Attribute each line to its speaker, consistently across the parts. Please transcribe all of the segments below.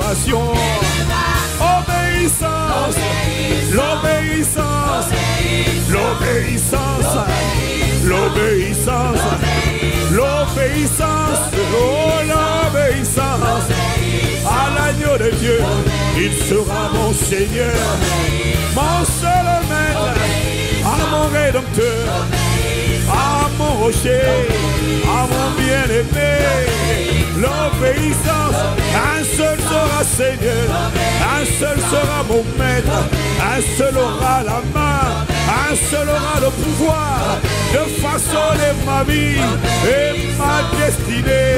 Speaker 1: l'élévation. Obéissance, l'obéissance, l'obéissance, l'obéissance, l'obéissance, oh l'obéissance à l'agneau de Dieu. Il sera mon Seigneur, mon seul maître, à mon rédempteur, à mon rocher, à mon bien-aimé. L'obéissance, un seul sera Seigneur, un seul sera mon maître, un seul aura la main, un seul aura le pouvoir de façonner ma vie et ma destinée.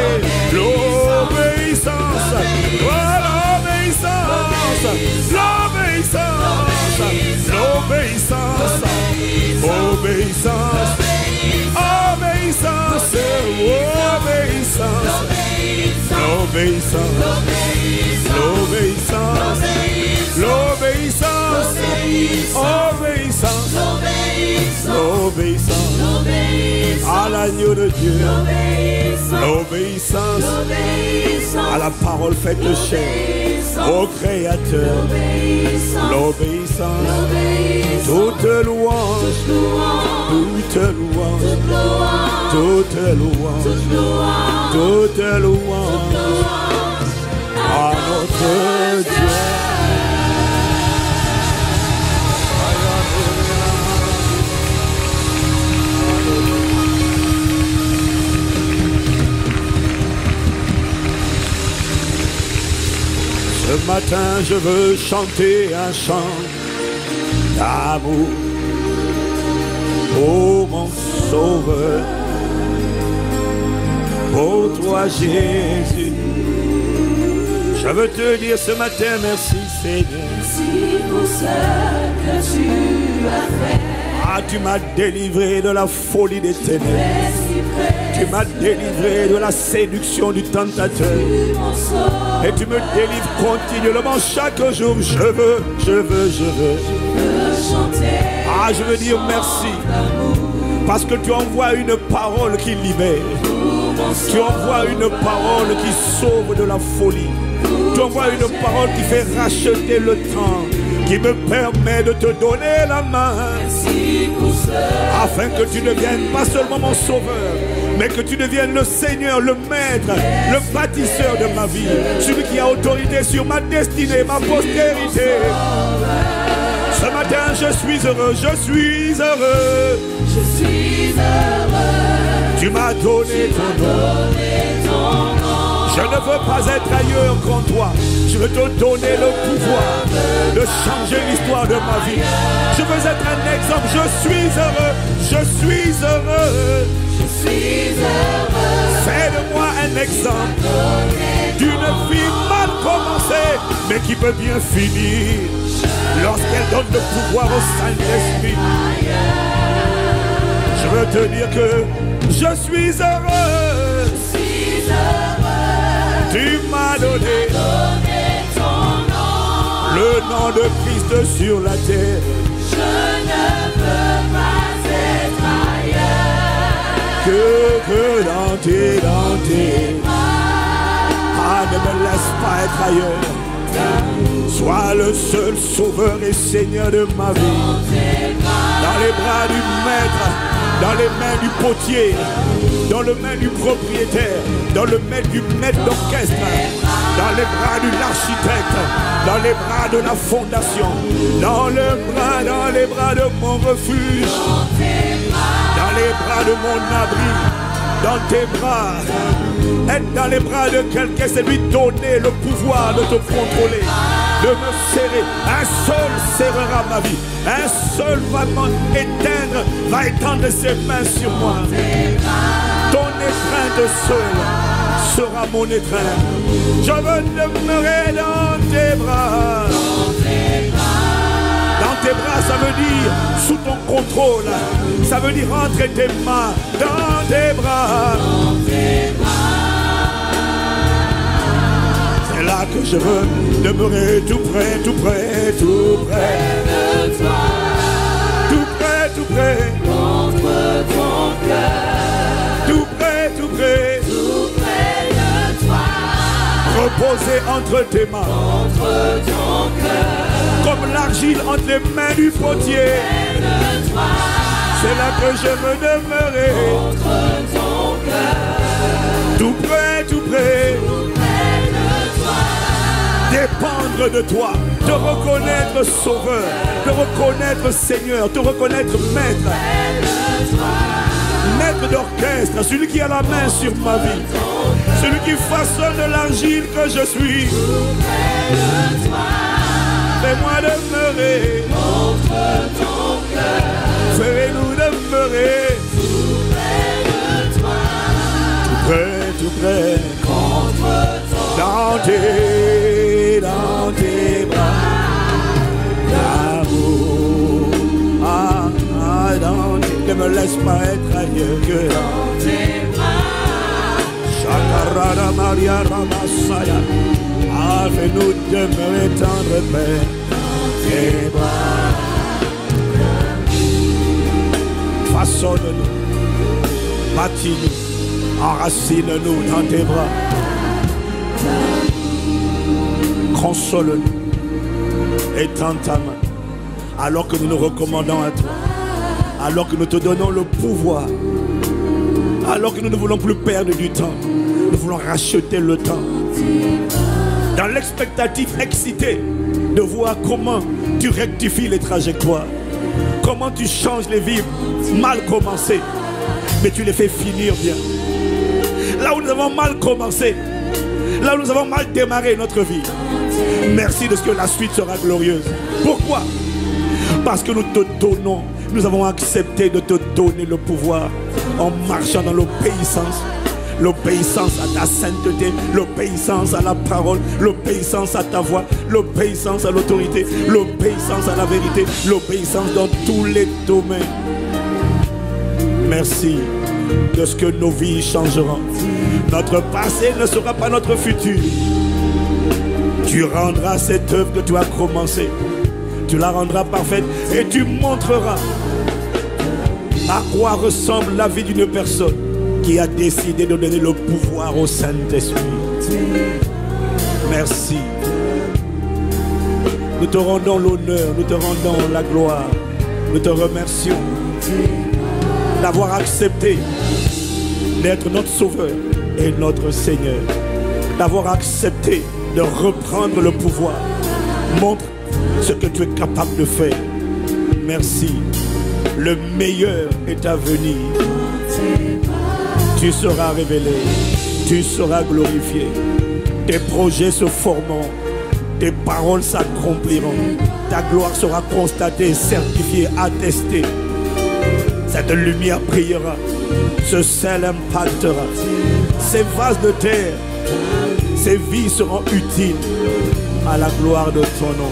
Speaker 1: L'obéissance, oh, l'obéissance, l'obéissance, l'obéissance, obéissance, obéissance, obéissance, l'obéissance, l'obéissance, l'obéissance, obéissance, l'obéissance à l'agneau de Dieu, l'obéissance à la parole faite chair, au Créateur, l'obéissance, toute louange, toute louange, toute louange, toute louange à notre Dieu. Ce matin, je veux chanter un chant d'amour pour mon Sauveur, pour toi Jésus. Je veux te dire ce matin, merci Seigneur.
Speaker 2: Merci pour ce que tu as fait.
Speaker 1: Ah, tu m'as délivré de la folie des ténèbres. Tu m'as délivré de la séduction du tentateur. Et tu me délivres continuellement chaque jour. Je veux
Speaker 2: chanter.
Speaker 1: Ah, je veux dire merci. Parce que tu envoies une parole qui libère. Tu envoies une parole qui sauve de la folie. Tu envoies une parole qui fait racheter le temps, qui me permet de te donner la main, afin que tu deviennes pas seulement mon sauveur, mais que tu deviennes le Seigneur, le maître, le bâtisseur de ma vie, celui qui a autorité sur ma destinée, ma postérité. Ce matin, je suis heureux, je suis heureux.
Speaker 2: Je suis heureux.
Speaker 1: Tu m'as donné ton nom. Je ne veux pas être ailleurs qu'en toi. Je veux te donner le pouvoir de changer l'histoire de ma vie. Je veux être un exemple. Je suis heureux. Je suis heureux.
Speaker 2: Je suis heureux.
Speaker 1: Fais de moi un exemple d'une vie mal commencée, mais qui peut bien finir lorsqu'elle donne le pouvoir au Saint-Esprit. Je veux te dire que je suis heureux. Tu m'as donné
Speaker 2: ton nom.
Speaker 1: Le nom de Christ sur la terre.
Speaker 2: Je ne veux pas être ailleurs
Speaker 1: Que dans tes ah, ne me laisse pas être ailleurs. Sois le seul sauveur et Seigneur de ma vie. Dans les bras du maître, dans les mains du potier, dans les mains du propriétaire, dans le mains du maître d'orchestre, dans les bras de l'architecte, dans les bras de la fondation, dans les bras de mon refuge, dans les bras de mon abri, dans tes bras, être dans les bras de quelqu'un, c'est lui donner le pouvoir de te contrôler, de me serrer. Un seul serrera ma vie, un seul va étendre ses mains sur moi. Ton étreinte seule sera mon étreinte. Je veux demeurer dans tes bras. Dans tes bras, ça veut dire sous ton contrôle. Ça veut dire entre tes mains dans tes bras. C'est là que je veux demeurer tout près, tout près, tout près
Speaker 2: de toi.
Speaker 1: Tout près, tout près.
Speaker 2: Contre ton cœur.
Speaker 1: Tout près, tout près.
Speaker 2: Tout près de toi.
Speaker 1: posé entre tes mains. Comme l'argile entre les mains du potier. C'est là que je veux demeurer. Tout près, tout près. Dépendre de toi, te reconnaître sauveur, te reconnaître Seigneur, te reconnaître maître. Maître d'orchestre, celui qui a la main sur ma vie, celui qui façonne l'argile que je suis. Fais-moi demeurer, fais-nous demeurer. Tout près, tout près, dans tes bras d'amour. Ne me laisse pas être ailleurs que dans tes bras. Shakarada Maria Ramasaya. Fais-nous demeurer tendre Père dans tes bras. Façonne-nous, bâtis-nous, enracine-nous dans tes bras. Console-nous, étends ta main, alors que nous nous recommandons à toi, alors que nous te donnons le pouvoir, alors que nous ne voulons plus perdre du temps, nous voulons racheter le temps, dans l'expectative excitée de voir comment tu rectifies les trajectoires, comment tu changes les vies mal commencées, mais tu les fais finir bien. Là où nous avons mal commencé, là où nous avons mal démarré notre vie, merci de ce que la suite sera glorieuse. Pourquoi? Parce que nous te donnons, nous avons accepté de te donner le pouvoir en marchant dans l'obéissance. L'obéissance à ta sainteté, l'obéissance à la parole, l'obéissance à ta voix, l'obéissance à l'autorité, l'obéissance à la vérité, l'obéissance dans tous les domaines. Merci de ce que nos vies changeront. Notre passé ne sera pas notre futur. Tu rendras cette œuvre que tu as commencée. Tu la rendras parfaite et tu montreras à quoi ressemble la vie d'une personne qui a décidé de donner le pouvoir au Saint-Esprit. Merci. Nous te rendons l'honneur, nous te rendons la gloire. Nous te remercions d'avoir accepté d'être notre Sauveur et notre Seigneur. D'avoir accepté de reprendre le pouvoir. Montre ce que tu es capable de faire. Merci. Le meilleur est à venir. Tu seras révélé, tu seras glorifié. Tes projets se formeront, tes paroles s'accompliront. Ta gloire sera constatée, certifiée, attestée. Cette lumière brillera, ce sel impactera. Ces vases de terre, ces vies seront utiles à la gloire de ton nom.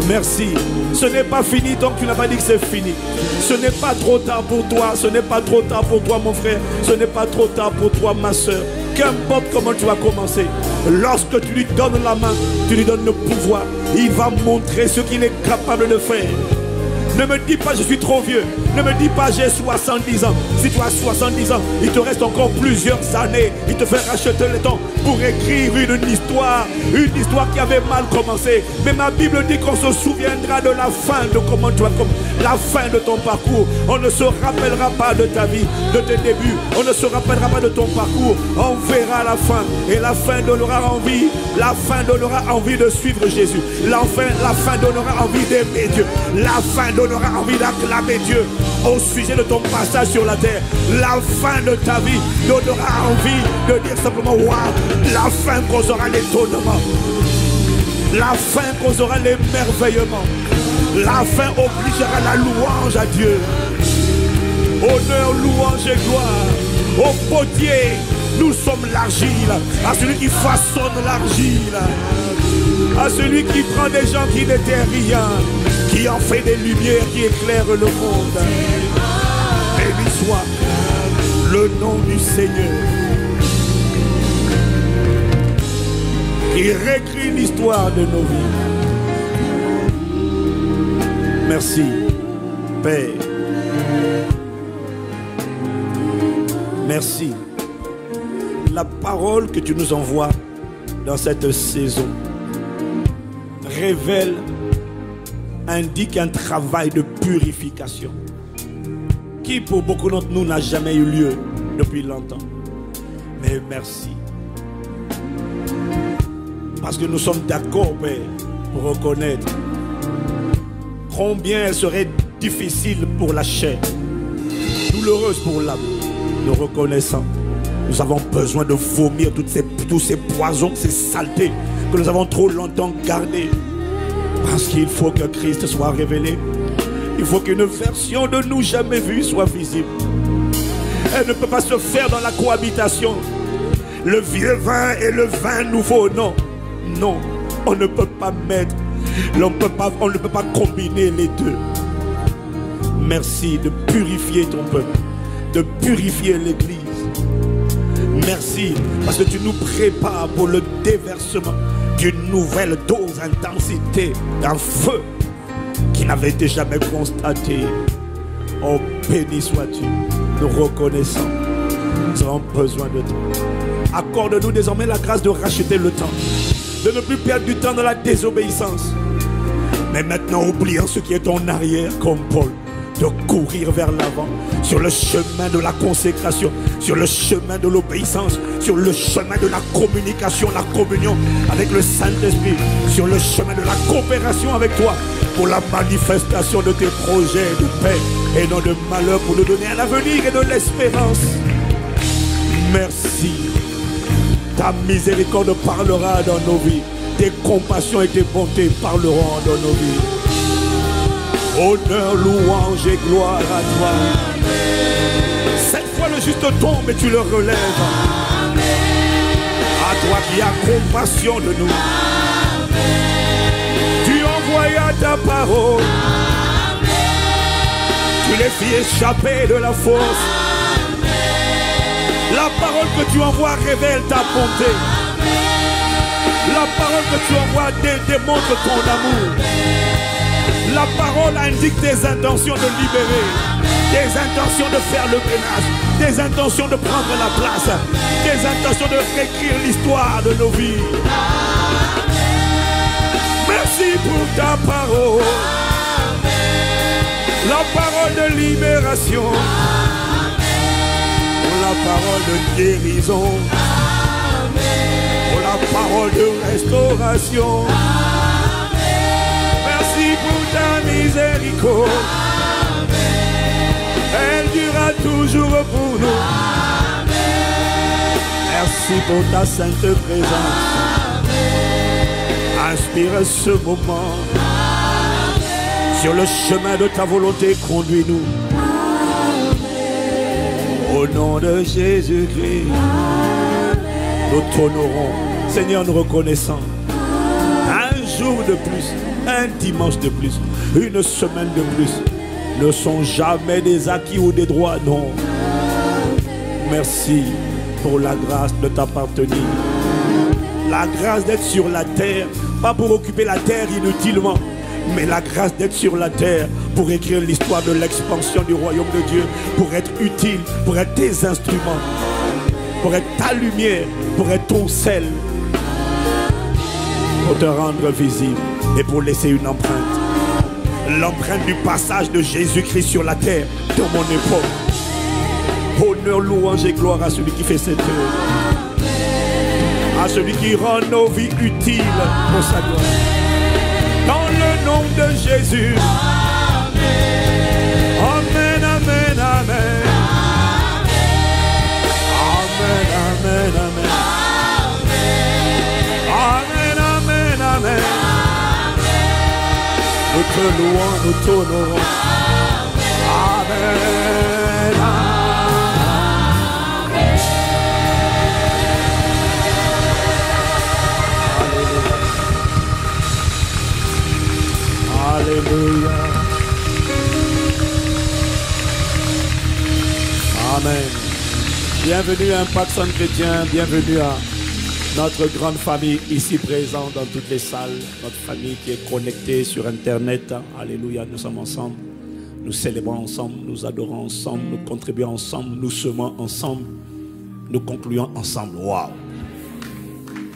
Speaker 1: Merci. Ce n'est pas fini tant que tu n'as pas dit que c'est fini. Ce n'est pas trop tard pour toi. Ce n'est pas trop tard pour toi, mon frère. Ce n'est pas trop tard pour toi, ma soeur. Qu'importe comment tu vas commencer, lorsque tu lui donnes la main, tu lui donnes le pouvoir. Il va montrer ce qu'il est capable de faire. Ne me dis pas je suis trop vieux. Ne me dis pas j'ai 70 ans. Si tu as 70 ans, il te reste encore plusieurs années. Il te fait racheter le temps pour écrire une histoire qui avait mal commencé. Mais ma Bible dit qu'on se souviendra de la fin de comment tu as commencé. La fin de ton parcours. On ne se rappellera pas de ta vie, de tes débuts. On ne se rappellera pas de ton parcours. On verra la fin. Et la fin donnera envie. La fin donnera envie de suivre Jésus. La fin donnera envie d'aimer Dieu. La fin donnera envie d'acclamer Dieu au sujet de ton passage sur la terre. La fin de ta vie donnera envie de dire simplement waouh. La fin causera l'étonnement. La fin causera l'émerveillement. La fin obligera la louange à Dieu. Honneur, louange et gloire au potier. Nous sommes l'argile. À celui qui façonne l'argile. À celui qui prend des gens qui n'étaient rien, qui en fait des lumières qui éclairent le monde. Béni soit le nom du Seigneur, qui réécrit l'histoire de nos vies. Merci, Père. Merci. La parole que tu nous envoies dans cette saison révèle, indique un travail de purification qui pour beaucoup d'entre nous n'a jamais eu lieu depuis longtemps. Mais merci. Parce que nous sommes d'accord, Père, pour reconnaître combien elle serait difficile pour la chair, douloureuse pour l'âme. Nous reconnaissons, nous avons besoin de vomir tous ces poisons, ces saletés que nous avons trop longtemps gardés. Parce qu'il faut que Christ soit révélé. Il faut qu'une version de nous jamais vue soit visible. Elle ne peut pas se faire dans la cohabitation. Le vieux vin et le vin nouveau, non. Non, on ne peut pas mettre, on ne peut pas combiner les deux. Merci de purifier ton peuple, de purifier l'Église. Merci parce que tu nous prépares pour le déversement d'une nouvelle dose d'intensité, d'un feu qui n'avait été jamais constaté. Oh, béni sois-tu. Nous reconnaissons. Nous avons besoin de toi. Accorde-nous désormais la grâce de racheter le temps, de ne plus perdre du temps dans la désobéissance, mais maintenant oubliant ce qui est en arrière comme Paul, de courir vers l'avant sur le chemin de la consécration, sur le chemin de l'obéissance, sur le chemin de la communication, la communion avec le Saint-Esprit, sur le chemin de la coopération avec toi pour la manifestation de tes projets de paix et non de malheur, pour nous donner un avenir et de l'espérance. Merci. Ta miséricorde parlera dans nos vies. Tes compassions et tes bontés parleront dans nos vies. Honneur, louange et gloire à toi. Cette fois le juste tombe et tu le relèves. À toi qui as compassion de nous. Tu envoyas ta parole. Tu les fis échapper de la force. La parole que tu envoies révèle ta bonté. La parole que tu envoies démontre ton amour. La parole indique tes intentions de libérer, tes intentions de faire le ménage, tes intentions de prendre la place, tes intentions de réécrire l'histoire de nos vies. Merci pour ta parole. La parole de libération. La parole de guérison, pour la parole de restauration. Merci pour ta miséricorde. Elle durera toujours pour nous. Merci pour ta sainte présence. Inspire ce moment. Sur le chemin de ta volonté, conduis-nous. Au nom de Jésus-Christ, nous t'honorons. Seigneur, nous reconnaissons un jour de plus, un dimanche de plus, une semaine de plus ne sont jamais des acquis ou des droits, non. Merci pour la grâce de t'appartenir. La grâce d'être sur la terre, pas pour occuper la terre inutilement, mais la grâce d'être sur la terre pour écrire l'histoire de l'expansion du royaume de Dieu, pour être utile, pour être tes instruments, pour être ta lumière, pour être ton sel, pour te rendre visible et pour laisser une empreinte. L'empreinte du passage de Jésus-Christ sur la terre dans mon époque. Honneur, louange et gloire à celui qui fait cette œuvre, à celui qui rend nos vies utiles pour sa gloire. Dans le nom de Jésus. Amen, amen, amen. Amen, amen, amen. Amen, amen, amen. Nous te louons, nous t'honorons. Amen, amen. Alléluia. Amen. Bienvenue à Impact Centre Chrétien, bienvenue à notre grande famille ici présente dans toutes les salles, notre famille qui est connectée sur Internet. Alléluia, nous sommes ensemble, nous célébrons ensemble, nous adorons ensemble, nous contribuons ensemble, nous semons ensemble, nous concluons ensemble. Waouh!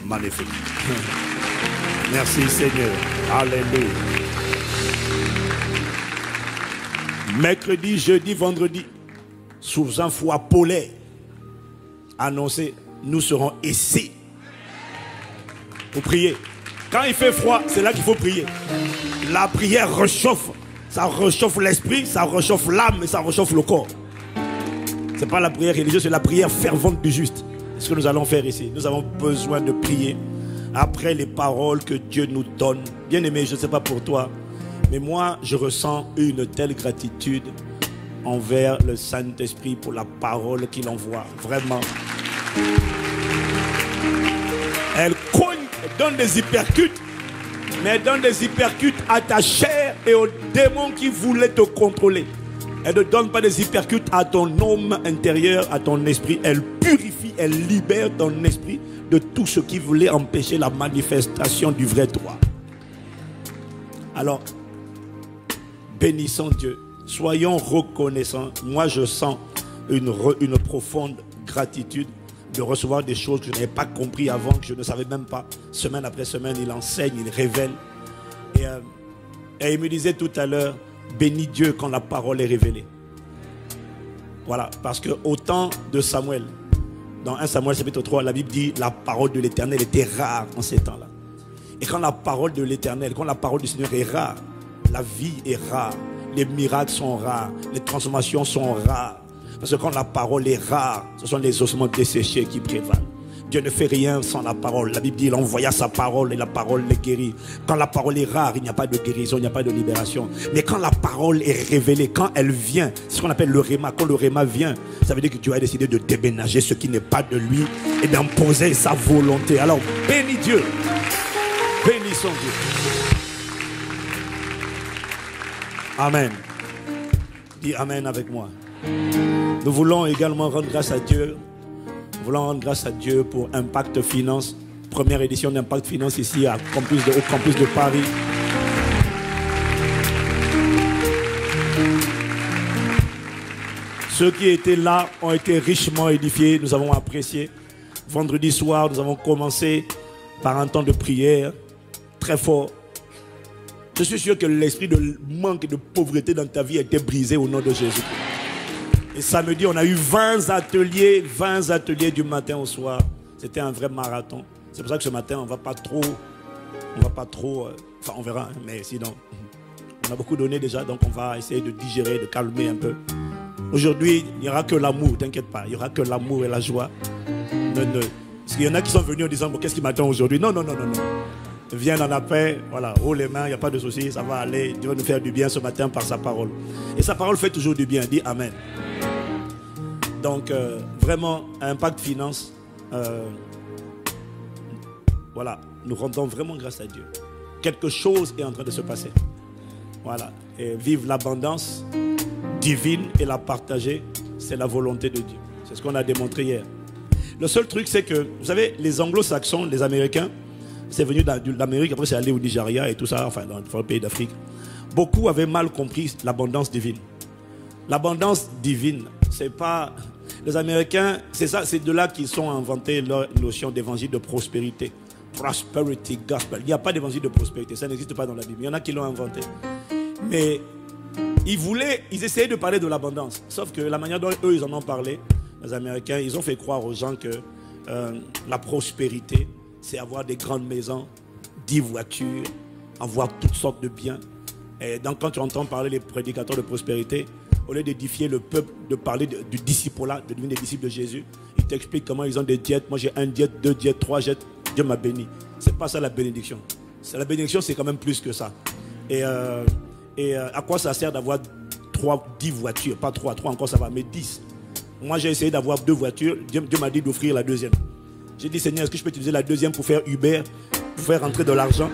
Speaker 1: magnifique. Merci Seigneur. Alléluia. Mercredi, jeudi, vendredi, sous un froid polaire, annoncé, nous serons ici pour prier. Quand il fait froid, c'est là qu'il faut prier. La prière réchauffe. Ça réchauffe l'esprit, ça réchauffe l'âme et ça réchauffe le corps. Ce n'est pas la prière religieuse, c'est la prière fervente du juste. C'est ce que nous allons faire ici. Nous avons besoin de prier après les paroles que Dieu nous donne. Bien aimé, je ne sais pas pour toi, mais moi, je ressens une telle gratitude envers le Saint-Esprit pour la parole qu'il envoie. Vraiment. Elle cogne, elle donne des hypercutes, mais elle donne des hypercutes à ta chair et aux démons qui voulaient te contrôler. Elle ne donne pas des hypercutes à ton homme intérieur, à ton esprit. Elle purifie, elle libère ton esprit de tout ce qui voulait empêcher la manifestation du vrai toi. Alors, bénissons Dieu. Soyons reconnaissants. Moi, je sens une profonde gratitude de recevoir des choses que je n'avais pas compris avant, que je ne savais même pas. Semaine après semaine, il enseigne, il révèle. Et il me disait tout à l'heure, bénis Dieu quand la parole est révélée. Voilà, parce que au temps de Samuel, dans 1 Samuel chapitre 3, la Bible dit la parole de l'Éternel était rare en ces temps-là. Et quand la parole de l'Éternel, quand la parole du Seigneur est rare, la vie est rare, les miracles sont rares, les transformations sont rares. Parce que quand la parole est rare, ce sont les ossements desséchés qui prévalent. Dieu ne fait rien sans la parole. La Bible dit, il envoya sa parole et la parole les guérit. Quand la parole est rare, il n'y a pas de guérison, il n'y a pas de libération. Mais quand la parole est révélée, quand elle vient, c'est ce qu'on appelle le réma. Quand le réma vient, ça veut dire que Dieu a décidé de déménager ce qui n'est pas de lui et d'imposer sa volonté. Alors, bénis Dieu. Bénissons Dieu. Amen. Dis Amen avec moi. Nous voulons également rendre grâce à Dieu. Nous voulons rendre grâce à Dieu pour Impact Finance. Première édition d'Impact Finance ici au campus de Paris. Ceux qui étaient là ont été richement édifiés. Nous avons apprécié. Vendredi soir, nous avons commencé par un temps de prière très fort. Je suis sûr que l'esprit de manque et de pauvreté dans ta vie a été brisé au nom de Jésus. Et samedi, on a eu 20 ateliers du matin au soir. C'était un vrai marathon. C'est pour ça que ce matin, on va pas trop, enfin on verra, mais sinon, on a beaucoup donné déjà, donc on va essayer de digérer, de calmer un peu. Aujourd'hui, il n'y aura que l'amour, t'inquiète pas, il n'y aura que l'amour et la joie. Parce qu'il y en a qui sont venus en disant, bon, qu'est-ce qui m'attend aujourd'hui? Non. Viens dans la paix, voilà, haut les mains, il n'y a pas de souci, ça va aller. Dieu va nous faire du bien ce matin par sa parole. Et sa parole fait toujours du bien, dis Amen. Donc, vraiment, Impact Finance, voilà, nous rendons vraiment grâce à Dieu. Quelque chose est en train de se passer. Voilà, et vivre l'abondance divine et la partager, c'est la volonté de Dieu. C'est ce qu'on a démontré hier. Le seul truc, c'est que, vous savez, les anglo-saxons, les Américains, c'est venu d'Amérique, après c'est allé au Nigeria et tout ça, enfin dans les pays d'Afrique. Beaucoup avaient mal compris l'abondance divine. L'abondance divine, c'est pas... Les Américains, c'est ça, c'est de là qu'ils sont inventés leur notion d'évangile de prospérité. Prosperity gospel. Il n'y a pas d'évangile de prospérité, ça n'existe pas dans la Bible. Il y en a qui l'ont inventé. Mais ils essayaient de parler de l'abondance. Sauf que la manière dont eux, ils en ont parlé, les Américains, ils ont fait croire aux gens que la prospérité, c'est avoir des grandes maisons, 10 voitures, avoir toutes sortes de biens. Et donc quand tu entends parler les prédicateurs de prospérité, au lieu d'édifier le peuple, de parler du disciple-là, de devenir des disciples de Jésus, ils t'expliquent comment ils ont des jets. Moi j'ai un jet, 2 jets, 3 jets, Dieu m'a béni. C'est pas ça la bénédiction. La bénédiction c'est quand même plus que ça. Et à quoi ça sert d'avoir 10 voitures, pas 3 encore ça va, mais 10. Moi j'ai essayé d'avoir 2 voitures, Dieu m'a dit d'offrir la deuxième. J'ai dit, Seigneur, est-ce que je peux utiliser la deuxième pour faire Uber, pour faire rentrer de l'argent?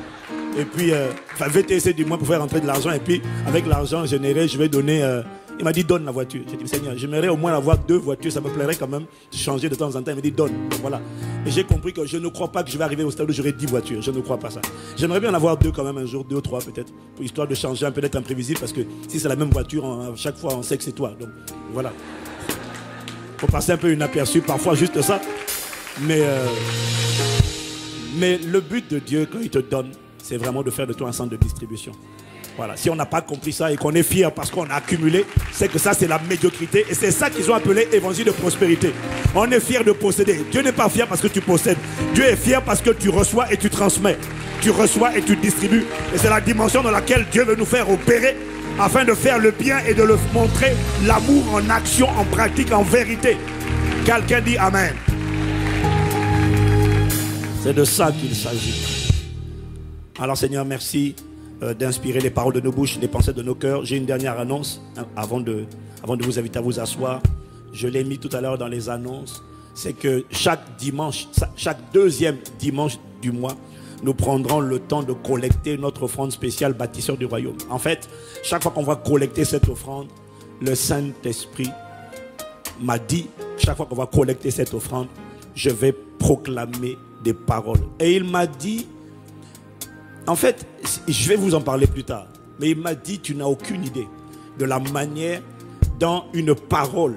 Speaker 1: Et puis, VTC du moins pour faire rentrer de l'argent. Et puis, avec l'argent généré, je vais donner... il m'a dit, donne la voiture. J'ai dit, Seigneur, j'aimerais au moins avoir 2 voitures. Ça me plairait quand même de changer de temps en temps. Il m'a dit, donne. Donc, voilà. Et j'ai compris que je ne crois pas que je vais arriver au stade où j'aurai 10 voitures. Je ne crois pas ça. J'aimerais bien en avoir 2 quand même un jour, 2 ou 3 peut-être, pour histoire de changer un peu, d'être imprévisible. Parce que si c'est la même voiture, chaque fois, on sait que c'est toi. Donc, voilà. Il faut passer un peu inaperçu, parfois juste ça. Mais Mais le but de Dieu, quand il te donne, c'est vraiment de faire de toi un centre de distribution. Voilà. Si on n'a pas compris ça et qu'on est fier parce qu'on a accumulé, c'est que ça, c'est la médiocrité. Et c'est ça qu'ils ont appelé évangile de prospérité. On est fier de posséder. Dieu n'est pas fier parce que tu possèdes. Dieu est fier parce que tu reçois et tu transmets. Tu reçois et tu distribues. Et c'est la dimension dans laquelle Dieu veut nous faire opérer afin de faire le bien et de le montrer, l'amour en action, en pratique, en vérité. Quelqu'un dit Amen. C'est de ça qu'il s'agit. Alors Seigneur, merci d'inspirer les paroles de nos bouches, les pensées de nos cœurs. J'ai une dernière annonce avant de vous inviter à vous asseoir. Je l'ai mis tout à l'heure dans les annonces. C'est que chaque dimanche, chaque deuxième dimanche du mois, nous prendrons le temps de collecter notre offrande spéciale bâtisseur du royaume. En fait, chaque fois qu'on va collecter cette offrande, le Saint-Esprit m'a dit, chaque fois qu'on va collecter cette offrande, je vais proclamer des paroles. Et il m'a dit, en fait, je vais vous en parler plus tard, mais il m'a dit, tu n'as aucune idée de la manière dont une parole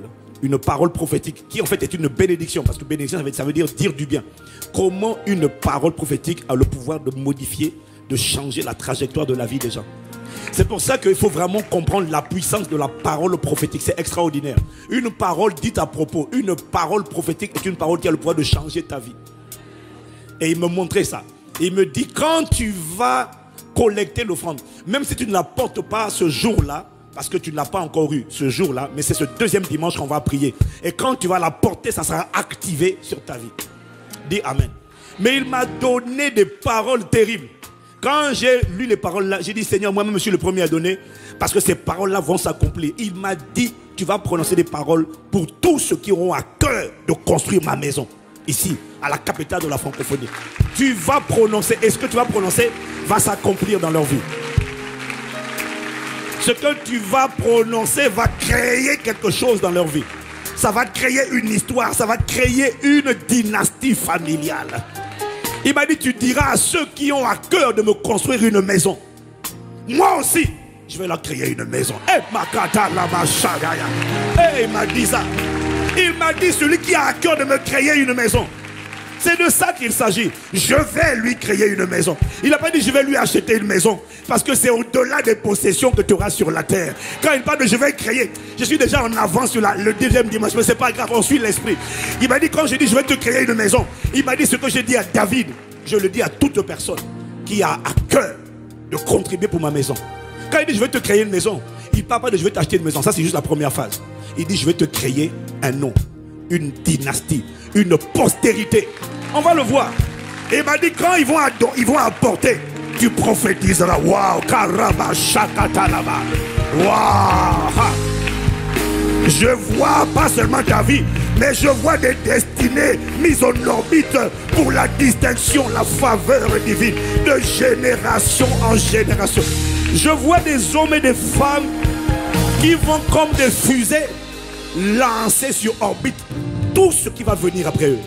Speaker 1: prophétique, qui en fait est une bénédiction, parce que bénédiction, ça veut dire dire du bien. Comment une parole prophétique a le pouvoir de modifier, de changer la trajectoire de la vie des gens. C'est pour ça qu'il faut vraiment comprendre la puissance de la parole prophétique. C'est extraordinaire. Une parole dite à propos, une parole prophétique est une parole qui a le pouvoir de changer ta vie. Et il me montrait ça. Il me dit, quand tu vas collecter l'offrande, même si tu ne la portes pas ce jour-là, parce que tu ne l'as pas encore eu ce jour-là, mais c'est ce deuxième dimanche qu'on va prier. Et quand tu vas la porter, ça sera activé sur ta vie. Dis Amen. Mais il m'a donné des paroles terribles. Quand j'ai lu les paroles là, j'ai dit Seigneur, moi-même je suis le premier à donner, parce que ces paroles-là vont s'accomplir. Il m'a dit, tu vas prononcer des paroles pour tous ceux qui auront à cœur de construire ma maison. Ici, à la capitale de la francophonie. Tu vas prononcer, et ce que tu vas prononcer va s'accomplir dans leur vie. Ce que tu vas prononcer va créer quelque chose dans leur vie. Ça va créer une histoire, ça va créer une dynastie familiale. Il m'a dit, tu diras à ceux qui ont à cœur de me construire une maison, moi aussi, je vais leur créer une maison. Il m'a dit ça. Il m'a dit, celui qui a à cœur de me créer une maison, c'est de ça qu'il s'agit. Je vais lui créer une maison. Il n'a pas dit je vais lui acheter une maison. Parce que c'est au-delà des possessions que tu auras sur la terre. Quand il parle de je vais créer, je suis déjà en avance sur le deuxième dimanche. Mais ce n'est pas grave, on suit l'esprit. Il m'a dit quand je dis je vais te créer une maison, il m'a dit ce que j'ai dit à David, je le dis à toute personne qui a à cœur de contribuer pour ma maison. Quand il dit je vais te créer une maison, il ne parle pas de je vais t'acheter une maison. Ça c'est juste la première phase. Il dit je vais te créer un nom, une dynastie, une postérité. On va le voir. Et il m'a dit quand ils vont apporter, tu prophétiseras. Waouh, karaba shakatalaba. Waouh. Je vois pas seulement ta vie, mais je vois des destinées mises en orbite pour la distinction, la faveur divine, de génération en génération. Je vois des hommes et des femmes qui vont comme des fusées lancer sur orbite tout ce qui va venir après eux.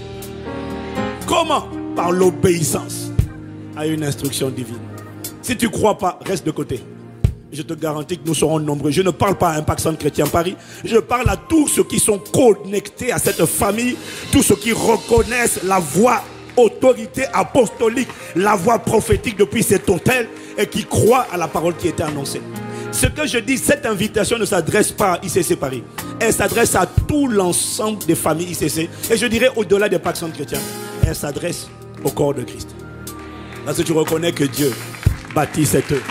Speaker 1: Comment? Par l'obéissance à une instruction divine. Si tu ne crois pas, reste de côté. Je te garantis que nous serons nombreux. Je ne parle pas à Impact Centre Chrétien Paris. Je parle à tous ceux qui sont connectés à cette famille, tous ceux qui reconnaissent la voix autorité apostolique, la voix prophétique depuis cet autel et qui croient à la parole qui était annoncée. Ce que je dis, cette invitation ne s'adresse pas à ICC Paris. Elle s'adresse à tout l'ensemble des familles ICC. Et je dirais au-delà des Impact Centre Chrétien. Elle s'adresse au corps de Christ. Parce que tu reconnais que Dieu bâtit cette œuvre.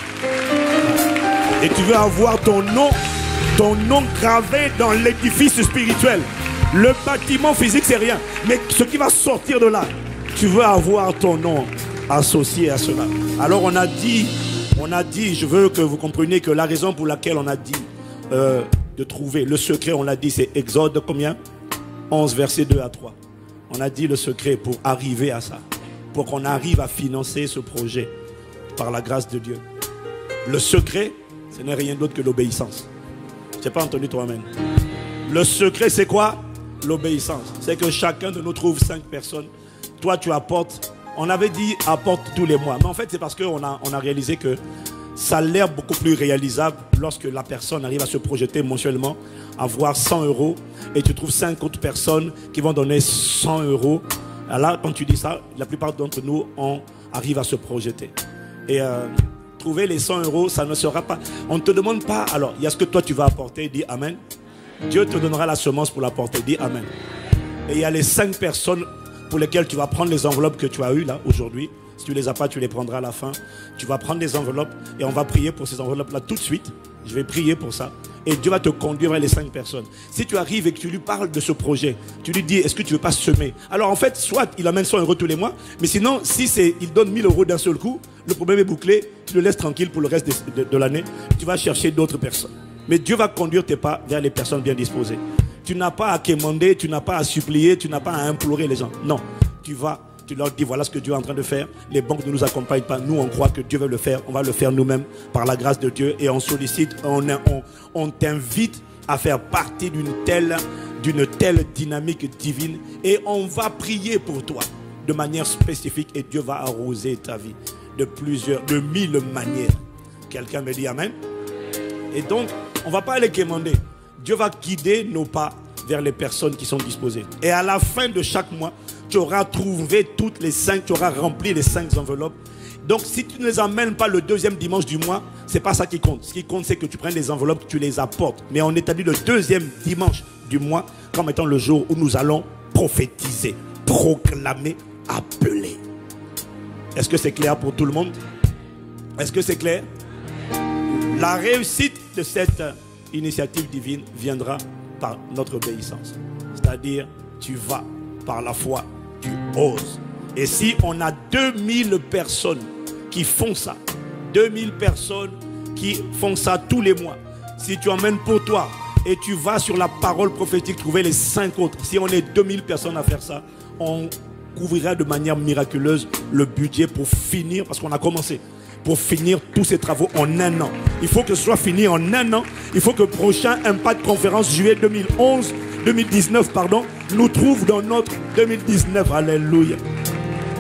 Speaker 1: Et tu veux avoir ton nom gravé dans l'édifice spirituel. Le bâtiment physique, c'est rien. Mais ce qui va sortir de là, tu veux avoir ton nom associé à cela. Alors on a dit, je veux que vous compreniez que la raison pour laquelle on a dit de trouver le secret, on l'a dit, c'est Exode combien? 11, versets 2 à 3. On a dit le secret pour arriver à ça. Pour qu'on arrive à financer ce projet par la grâce de Dieu. Le secret, ce n'est rien d'autre que l'obéissance. Je n'ai pas entendu toi-même. Le secret, c'est quoi? L'obéissance. C'est que chacun de nous trouve 5 personnes. Toi, tu apportes. On avait dit apporte tous les mois. Mais en fait, c'est parce qu'on a réalisé que ça a l'air beaucoup plus réalisable lorsque la personne arrive à se projeter mensuellement, avoir 100 €. Et tu trouves 5 autres personnes qui vont donner 100 € Là, quand tu dis ça, la plupart d'entre nous, on arrive à se projeter. Et trouver les 100 euros, ça ne sera pas... On ne te demande pas, alors, il y a ce que toi tu vas apporter, dis Amen. Dieu te donnera la semence pour l'apporter, dis Amen. Et il y a les 5 personnes pour lesquelles tu vas prendre les enveloppes que tu as eues là, aujourd'hui. Si tu ne les as pas, tu les prendras à la fin. Tu vas prendre les enveloppes et on va prier pour ces enveloppes-là tout de suite. Je vais prier pour ça. Et Dieu va te conduire vers les 5 personnes. Si tu arrives et que tu lui parles de ce projet, tu lui dis, est-ce que tu ne veux pas semer? Alors en fait, soit il amène 100 euros tous les mois, mais sinon, si il donne 1000 euros d'un seul coup, le problème est bouclé, tu le laisses tranquille pour le reste de l'année, tu vas chercher d'autres personnes. Mais Dieu va conduire tes pas vers les personnes bien disposées. Tu n'as pas à quémander, tu n'as pas à supplier, tu n'as pas à implorer les gens. Non, tu leur dis, voilà ce que Dieu est en train de faire. Les banques ne nous accompagnent pas. Nous, on croit que Dieu veut le faire. On va le faire nous-mêmes par la grâce de Dieu. Et on sollicite, on t'invite à faire partie d'une telle dynamique divine. Et on va prier pour toi de manière spécifique. Et Dieu va arroser ta vie de 1000 manières. Quelqu'un me dit Amen. Et donc, on ne va pas les quémander. Dieu va guider nos pas vers les personnes qui sont disposées. Et à la fin de chaque mois, tu auras trouvé toutes les 5, tu auras rempli les 5 enveloppes. Donc si tu ne les amènes pas le deuxième dimanche du mois, ce n'est pas ça qui compte. Ce qui compte, c'est que tu prennes les enveloppes, tu les apportes. Mais on établit le deuxième dimanche du mois comme étant le jour où nous allons prophétiser, proclamer, appeler. Est-ce que c'est clair pour tout le monde? Est-ce que c'est clair? La réussite de cette initiative divine viendra par notre obéissance. C'est-à-dire, tu vas par la foi, tu oses. Et si on a 2000 personnes qui font ça, 2000 personnes qui font ça tous les mois, si tu emmènes pour toi et tu vas sur la parole prophétique trouver les 5 autres, si on est 2000 personnes à faire ça, on couvrira de manière miraculeuse le budget pour finir, parce qu'on a commencé, pour finir tous ces travaux en un an. Il faut que ce soit fini en un an. Il faut que le prochain Impact Conférence juillet 2019, nous trouve dans notre 2019, alléluia,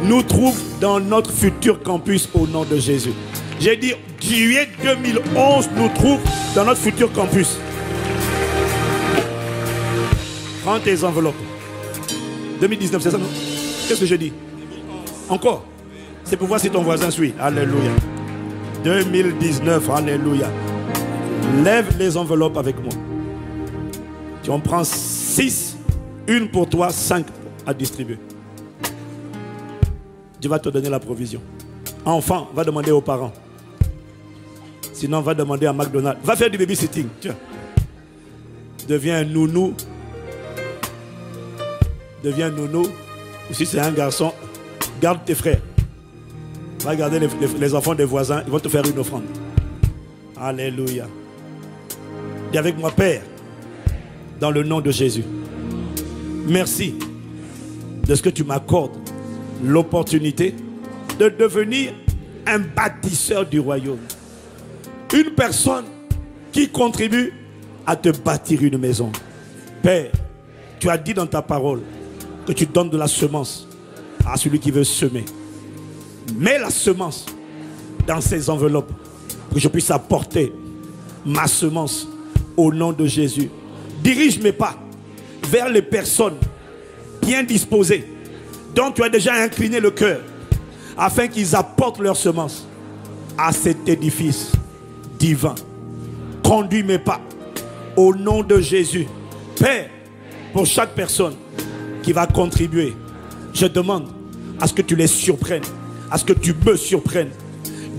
Speaker 1: nous trouve dans notre futur campus au nom de Jésus. J'ai dit juillet 2011 nous trouve dans notre futur campus. Prends tes enveloppes. 2019, c'est ça, non? Qu'est-ce que je dis? Encore? C'est pour voir si ton voisin suit. Alléluia. 2019, alléluia. Lève les enveloppes avec moi. Tu en prends 6, une pour toi, 5 à distribuer. Dieu va te donner la provision. Enfant, va demander aux parents. Sinon, va demander à McDonald's. Va faire du babysitting. Tiens. Deviens un nounou. Deviens un nounou. Ou si c'est un garçon, garde tes frères. Va regarder les enfants des voisins, ils vont te faire une offrande. Alléluia. Dis avec moi, Père, dans le nom de Jésus, merci de ce que tu m'accordes l'opportunité de devenir un bâtisseur du royaume. Une personne qui contribue à te bâtir une maison. Père, tu as dit dans ta parole que tu donnes de la semence à celui qui veut semer. Mets la semence dans ces enveloppes pour que je puisse apporter ma semence au nom de Jésus. Dirige mes pas vers les personnes bien disposées dont tu as déjà incliné le cœur afin qu'ils apportent leur semence à cet édifice divin. Conduis mes pas au nom de Jésus. Père, pour chaque personne qui va contribuer, je demande à ce que tu les surprennes, à ce que tu me surprennes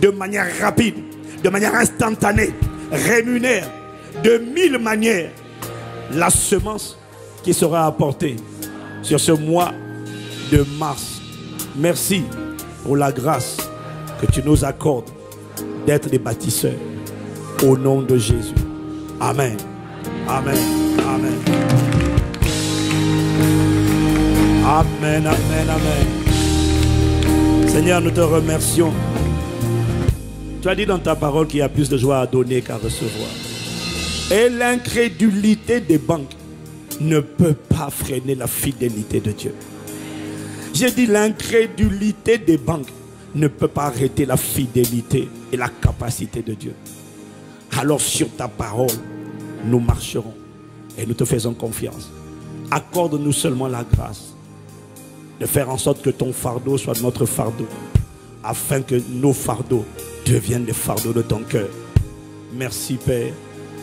Speaker 1: de manière rapide, de manière instantanée, rémunère de 1000 manières la semence qui sera apportée sur ce mois de mars. Merci pour la grâce que tu nous accordes d'être des bâtisseurs au nom de Jésus. Amen. Amen. Amen. Amen. Amen. Amen. Seigneur, nous te remercions. Tu as dit dans ta parole qu'il y a plus de joie à donner qu'à recevoir. Et l'incrédulité des banques ne peut pas freiner la fidélité de Dieu. J'ai dit l'incrédulité des banques ne peut pas arrêter la fidélité et la capacité de Dieu. Alors sur ta parole, nous marcherons et nous te faisons confiance. Accorde-nous seulement la grâce de faire en sorte que ton fardeau soit notre fardeau, afin que nos fardeaux deviennent les fardeaux de ton cœur. Merci Père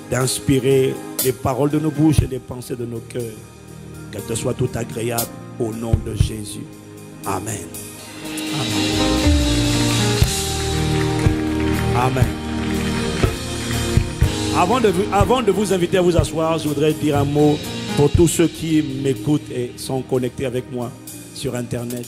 Speaker 1: d'inspirer les paroles de nos bouches et les pensées de nos cœurs. Qu'elles te soient toutes agréables au nom de Jésus. Amen. Amen. Amen. Avant de vous inviter à vous asseoir, je voudrais dire un mot pour tous ceux qui m'écoutent et sont connectés avec moi sur Internet.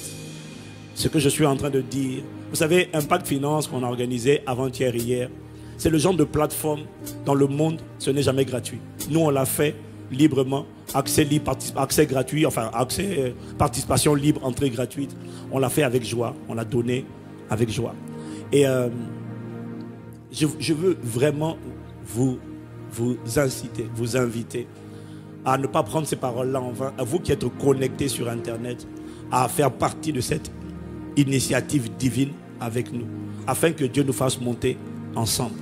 Speaker 1: Ce que je suis en train de dire, vous savez, Impact Finance qu'on a organisé avant-hier, hier, c'est le genre de plateforme dans le monde, ce n'est jamais gratuit. Nous, on l'a fait librement, accès libre, accès gratuit, enfin, accès, participation libre, entrée gratuite. On l'a fait avec joie, on l'a donné avec joie. Et je veux vraiment vous inciter, vous inviter à ne pas prendre ces paroles-là en vain, à vous qui êtes connectés sur Internet, à faire partie de cette initiative divine avec nous, afin que Dieu nous fasse monter ensemble.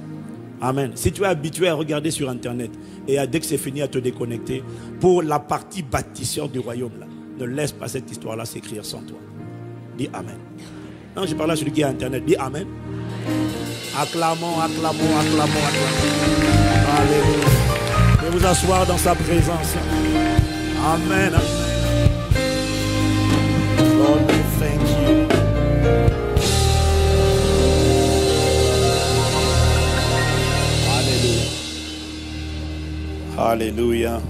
Speaker 1: Amen. Si tu es habitué à regarder sur Internet et dès que c'est fini à te déconnecter, pour la partie bâtisseur du royaume, là, ne laisse pas cette histoire-là s'écrire sans toi. Dis Amen. Non, je parle à celui qui est à Internet. Dis Amen. Acclamons, acclamons, acclamons, acclamons. Alléluia. Et vous asseoir dans sa présence. Amen. Lord, we thank you. Alléluia.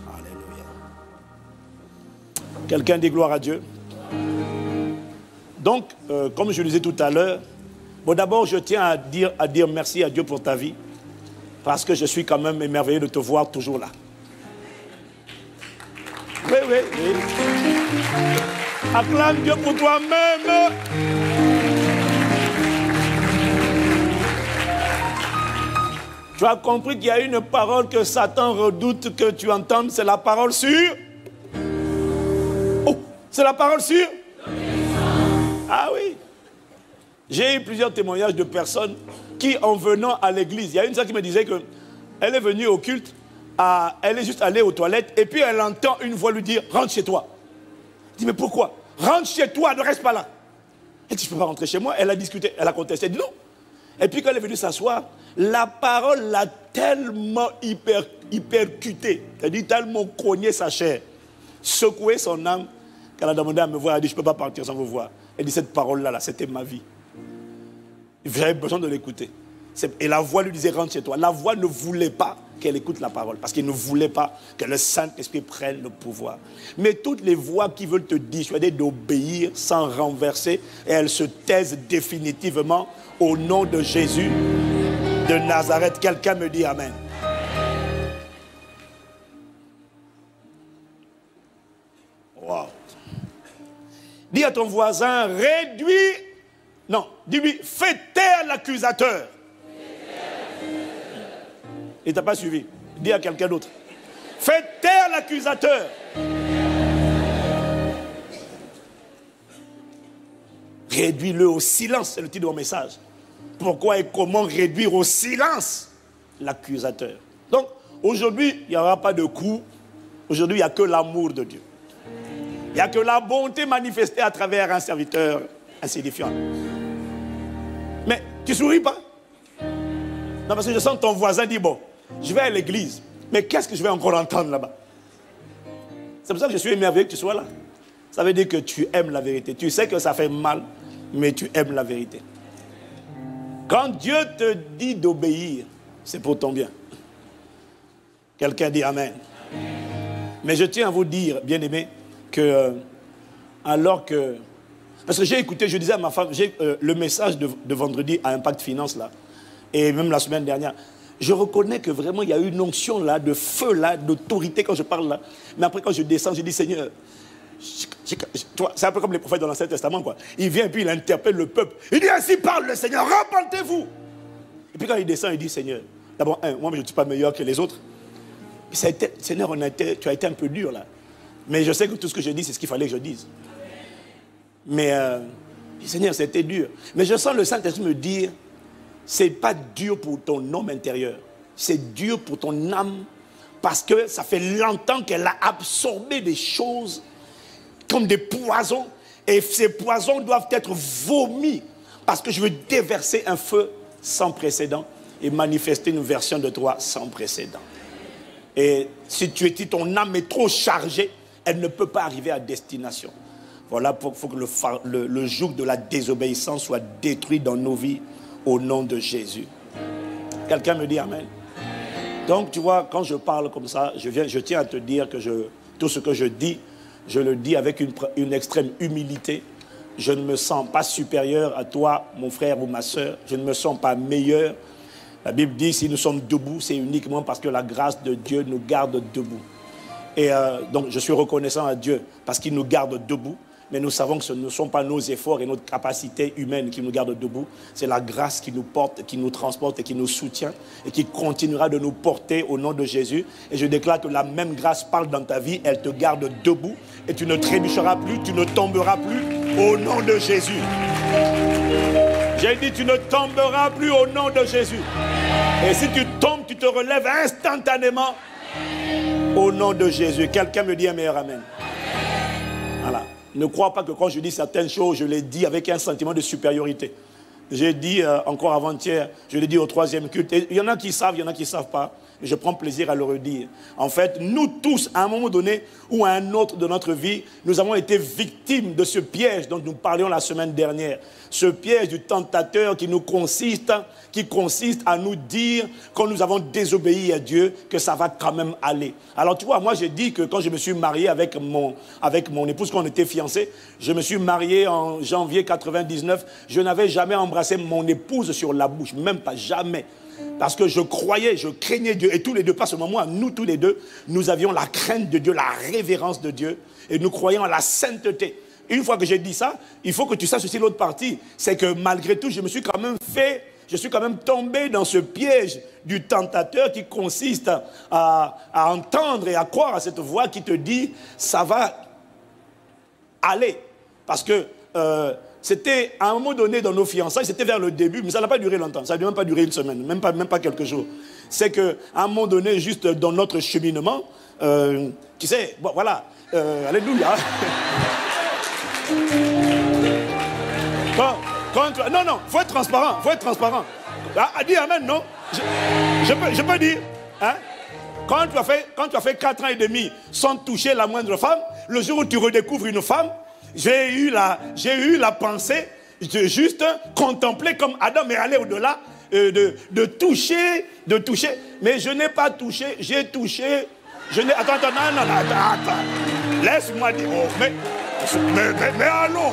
Speaker 1: Alléluia. Quelqu'un dit gloire à Dieu. Donc, comme je le disais tout à l'heure, bon, d'abord, je tiens à dire merci à Dieu pour ta vie, parce que je suis quand même émerveillé de te voir toujours là. Oui, oui, oui. Acclame Dieu pour toi-même. Tu as compris qu'il y a une parole que Satan redoute que tu entendes, c'est la parole sur... Oh, c'est la parole sur... Ah oui. J'ai eu plusieurs témoignages de personnes qui, en venant à l'église, il y a une sœur qui me disait qu'elle est venue au culte, elle est juste allée aux toilettes, et puis elle entend une voix lui dire « Rentre chez toi ». Je dis « Mais pourquoi ? Rentre chez toi, ne reste pas là ». Elle dit « Je ne peux pas rentrer chez moi ». Elle a discuté, elle a contesté, elle dit « Non ». Et puis quand elle est venue s'asseoir, la parole l'a tellement hypercutée, c'est-à-dire tellement cogné sa chair, secoué son âme, qu'elle a demandé à me voir, elle a dit « Je ne peux pas partir sans vous voir ». Elle dit « Cette parole-là, c'était ma vie. J'avais besoin de l'écouter. » Et la voix lui disait « Rentre chez toi ». La voix ne voulait pas qu'elle écoute la parole, parce qu'il ne voulait pas que le Saint-Esprit prenne le pouvoir. Mais toutes les voix qui veulent te dissuader d'obéir sans renverser, et elles se taisent définitivement au nom de Jésus de Nazareth. Quelqu'un me dit Amen. Wow. Dis à ton voisin, réduis, non, dis-lui, fais taire l'accusateur. Il ne t'a pas suivi. Dis à quelqu'un d'autre. Fais taire l'accusateur. Réduis-le au silence, c'est le titre de mon message. Pourquoi et comment réduire au silence l'accusateur? Donc, aujourd'hui, il n'y aura pas de coup. Aujourd'hui, il n'y a que l'amour de Dieu. Il n'y a que la bonté manifestée à travers un serviteur insignifiant. Mais tu ne souris pas? Non, parce que je sens ton voisin dire, bon, je vais à l'église, mais qu'est-ce que je vais encore entendre là-bas? C'est pour ça que je suis émerveillé que tu sois là. Ça veut dire que tu aimes la vérité. Tu sais que ça fait mal, mais tu aimes la vérité. Quand Dieu te dit d'obéir, c'est pour ton bien. Quelqu'un dit Amen. Mais je tiens à vous dire, bien-aimés, que alors que... Parce que j'ai écouté, je disais à ma femme, j'ai le message de vendredi à Impact Finance, là, et même la semaine dernière, je reconnais que vraiment il y a une onction là, de feu là, d'autorité quand je parle là. Mais après quand je descends, je dis Seigneur, c'est un peu comme les prophètes dans l'Ancien Testament, quoi. Il vient et puis il interpelle le peuple. Il dit ainsi parle le Seigneur, repentez-vous. Et puis quand il descend, il dit Seigneur, d'abord, moi je ne suis pas meilleur que les autres. Seigneur, tu as été un peu dur là. Mais je sais que tout ce que je dis, c'est ce qu'il fallait que je dise. Mais Seigneur, c'était dur. Mais je sens le Saint-Esprit me dire, c'est pas dur pour ton homme intérieur. C'est dur pour ton âme parce que ça fait longtemps qu'elle a absorbé des choses comme des poisons. Et ces poisons doivent être vomis parce que je veux déverser un feu sans précédent et manifester une version de toi sans précédent. Et si ton âme est trop chargée, elle ne peut pas arriver à destination. Voilà, il faut que le joug de la désobéissance soit détruit dans nos vies au nom de Jésus. Quelqu'un me dit Amen. Donc tu vois, quand je parle comme ça, je tiens à te dire que tout ce que je dis, je le dis avec une extrême humilité. Je ne me sens pas supérieur à toi, mon frère ou ma soeur. Je ne me sens pas meilleur. La Bible dit, si nous sommes debout, c'est uniquement parce que la grâce de Dieu nous garde debout. Et donc, je suis reconnaissant à Dieu parce qu'il nous garde debout. Mais nous savons que ce ne sont pas nos efforts et notre capacité humaine qui nous gardent debout. C'est la grâce qui nous porte, qui nous transporte et qui nous soutient et qui continuera de nous porter au nom de Jésus. Et je déclare que la même grâce parle dans ta vie. Elle te garde debout et tu ne trébucheras plus, tu ne tomberas plus au nom de Jésus. J'ai dit, tu ne tomberas plus au nom de Jésus. Et si tu tombes, tu te relèves instantanément au nom de Jésus. Quelqu'un me dit un meilleur amen. Voilà. Ne crois pas que quand je dis certaines choses, je les dis avec un sentiment de supériorité. J'ai dit encore avant-hier, je l'ai dit au 3e culte. Et il y en a qui savent, il y en a qui ne savent pas. Mais je prends plaisir à le redire. En fait, nous tous, à un moment donné ou à un autre de notre vie, nous avons été victimes de ce piège dont nous parlions la semaine dernière. Ce piège du tentateur qui consiste à nous dire, quand nous avons désobéi à Dieu, que ça va quand même aller. Alors tu vois, moi j'ai dit que quand je me suis marié avec mon épouse, quand on était fiancés, je me suis marié en janvier 99, je n'avais jamais embrassé mon épouse sur la bouche, même pas jamais. Parce que je croyais, je craignais Dieu. Et tous les deux, pas seulement moi, nous tous les deux, nous avions la crainte de Dieu, la révérence de Dieu. Et nous croyons à la sainteté. Une fois que j'ai dit ça, il faut que tu saches aussi l'autre partie. C'est que malgré tout, je suis quand même tombé dans ce piège du tentateur qui consiste à entendre et à croire à cette voix qui te dit, ça va aller. Parce que c'était à un moment donné dans nos fiançailles, c'était vers le début, mais ça n'a pas duré longtemps, ça n'a même pas duré une semaine, même pas quelques jours. C'est qu'à un moment donné, juste dans notre cheminement, tu sais, bon, voilà, alléluia. Non, il faut être transparent, dis amen, non? Je peux dire, hein? Quand tu as fait 4 ans et demi sans toucher la moindre femme, le jour où tu redécouvres une femme, j'ai eu la pensée de juste contempler comme Adam et aller au-delà, de toucher. Mais je n'ai pas touché, j'ai touché. Attends, laisse-moi dire. Oh, mais allons.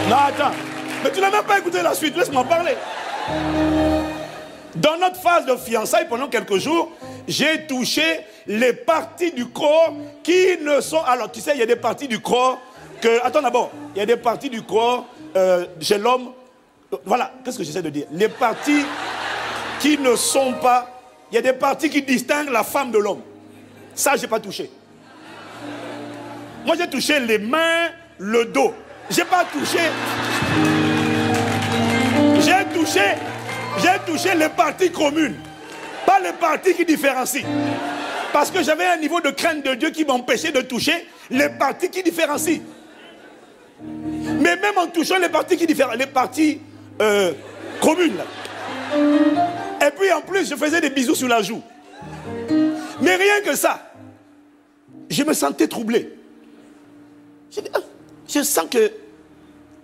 Speaker 1: Non, attends. Mais tu n'as même pas écouté la suite, laisse-moi parler. Dans notre phase de fiançailles, pendant quelques jours, j'ai touché les parties du corps qui ne sont... Alors, tu sais, il y a des parties du corps que... Attends d'abord, il y a des parties du corps chez l'homme... Voilà, qu'est-ce que j'essaie de dire? Les parties qui ne sont pas... Il y a des parties qui distinguent la femme de l'homme. Ça, je n'ai pas touché. Moi, j'ai touché les mains, le dos. Je n'ai pas touché... J'ai touché les parties communes, pas les parties qui différencient. Parce que j'avais un niveau de crainte de Dieu qui m'empêchait de toucher les parties qui différencient. Mais même en touchant les parties qui différencient, les parties communes. Là. Et puis en plus, je faisais des bisous sur la joue. Mais rien que ça, je me sentais troublé. Je sens que...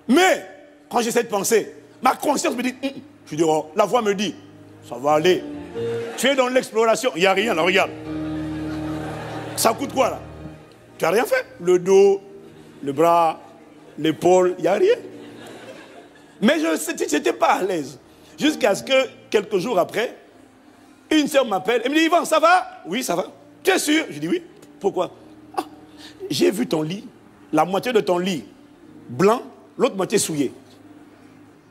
Speaker 1: Mais, quand j'essaie de penser, ma conscience me dit... Je dis, oh, la voix me dit, ça va aller. Tu es dans l'exploration, il n'y a rien là, regarde. Ça coûte quoi là? Tu n'as rien fait. Le dos, le bras, l'épaule, il n'y a rien. Mais je n'étais pas à l'aise. Jusqu'à ce que, quelques jours après, une sœur m'appelle et me dit, Yvan, ça va? Oui, ça va. Tu es sûr? Je dis oui. Pourquoi? Ah, j'ai vu ton lit, la moitié de ton lit blanc, l'autre moitié souillée.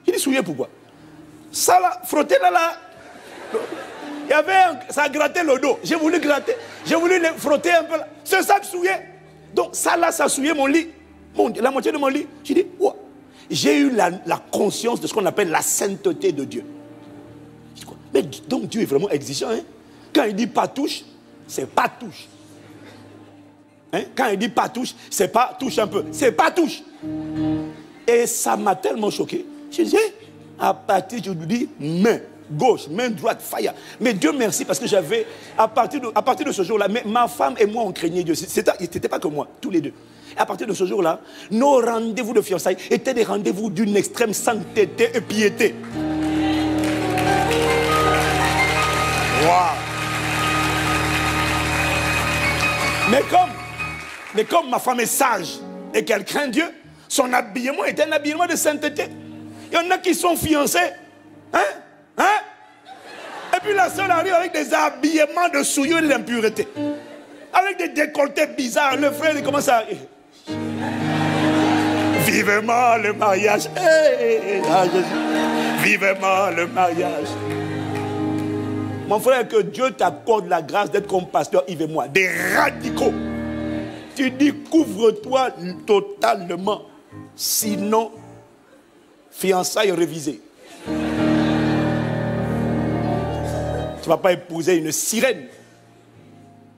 Speaker 1: Je dis souillé pourquoi? Ça là, frotter là. Il y avait ça grattait le dos. J'ai voulu gratter. J'ai voulu frotter un peu là. C'est ça que souillait. Donc ça là, ça souillait mon lit. La moitié de mon lit. J'ai dit, ouais. j'ai eu la conscience de ce qu'on appelle la sainteté de Dieu. Je dis quoi? Mais donc Dieu est vraiment exigeant. Hein? Quand il dit pas touche, c'est pas touche. Hein? Quand il dit pas touche, c'est pas touche un peu. C'est pas touche. Et ça m'a tellement choqué. Je disais, à partir de aujourd'hui, main gauche, main droite, fire. Mais Dieu merci parce que j'avais, à partir de ce jour-là, ma femme et moi on craignait Dieu. C'était pas que moi, tous les deux. Et à partir de ce jour-là, nos rendez-vous de fiançailles étaient des rendez-vous d'une extrême sainteté et piété. Wow. Mais comme ma femme est sage et qu'elle craint Dieu, son habillement était un habillement de sainteté. Il y en a qui sont fiancés. Hein? Et puis la sœur arrive avec des habillements de souillure et d'impureté. Avec des décolletés bizarres. Le frère il commence à... Vivement le mariage. Vivement le mariage. Mon frère, que Dieu t'accorde la grâce d'être comme pasteur Yves et moi. Des radicaux. Tu dis couvre-toi totalement. Sinon, fiançailles révisées. Tu ne vas pas épouser une sirène.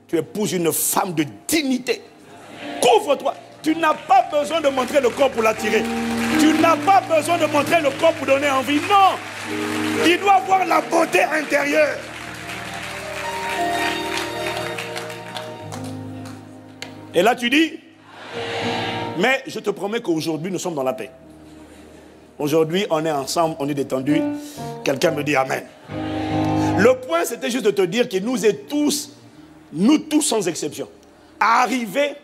Speaker 1: Tu épouses une femme de dignité. Couvre-toi. Tu n'as pas besoin de montrer le corps pour l'attirer. Tu n'as pas besoin de montrer le corps pour donner envie. Non. Il doit avoir la beauté intérieure. Et là tu dis, mais je te promets qu'aujourd'hui nous sommes dans la paix. Aujourd'hui on est ensemble, on est détendu. Quelqu'un me dit amen. Le point c'était juste de te dire que nous tous sans exception, arrivés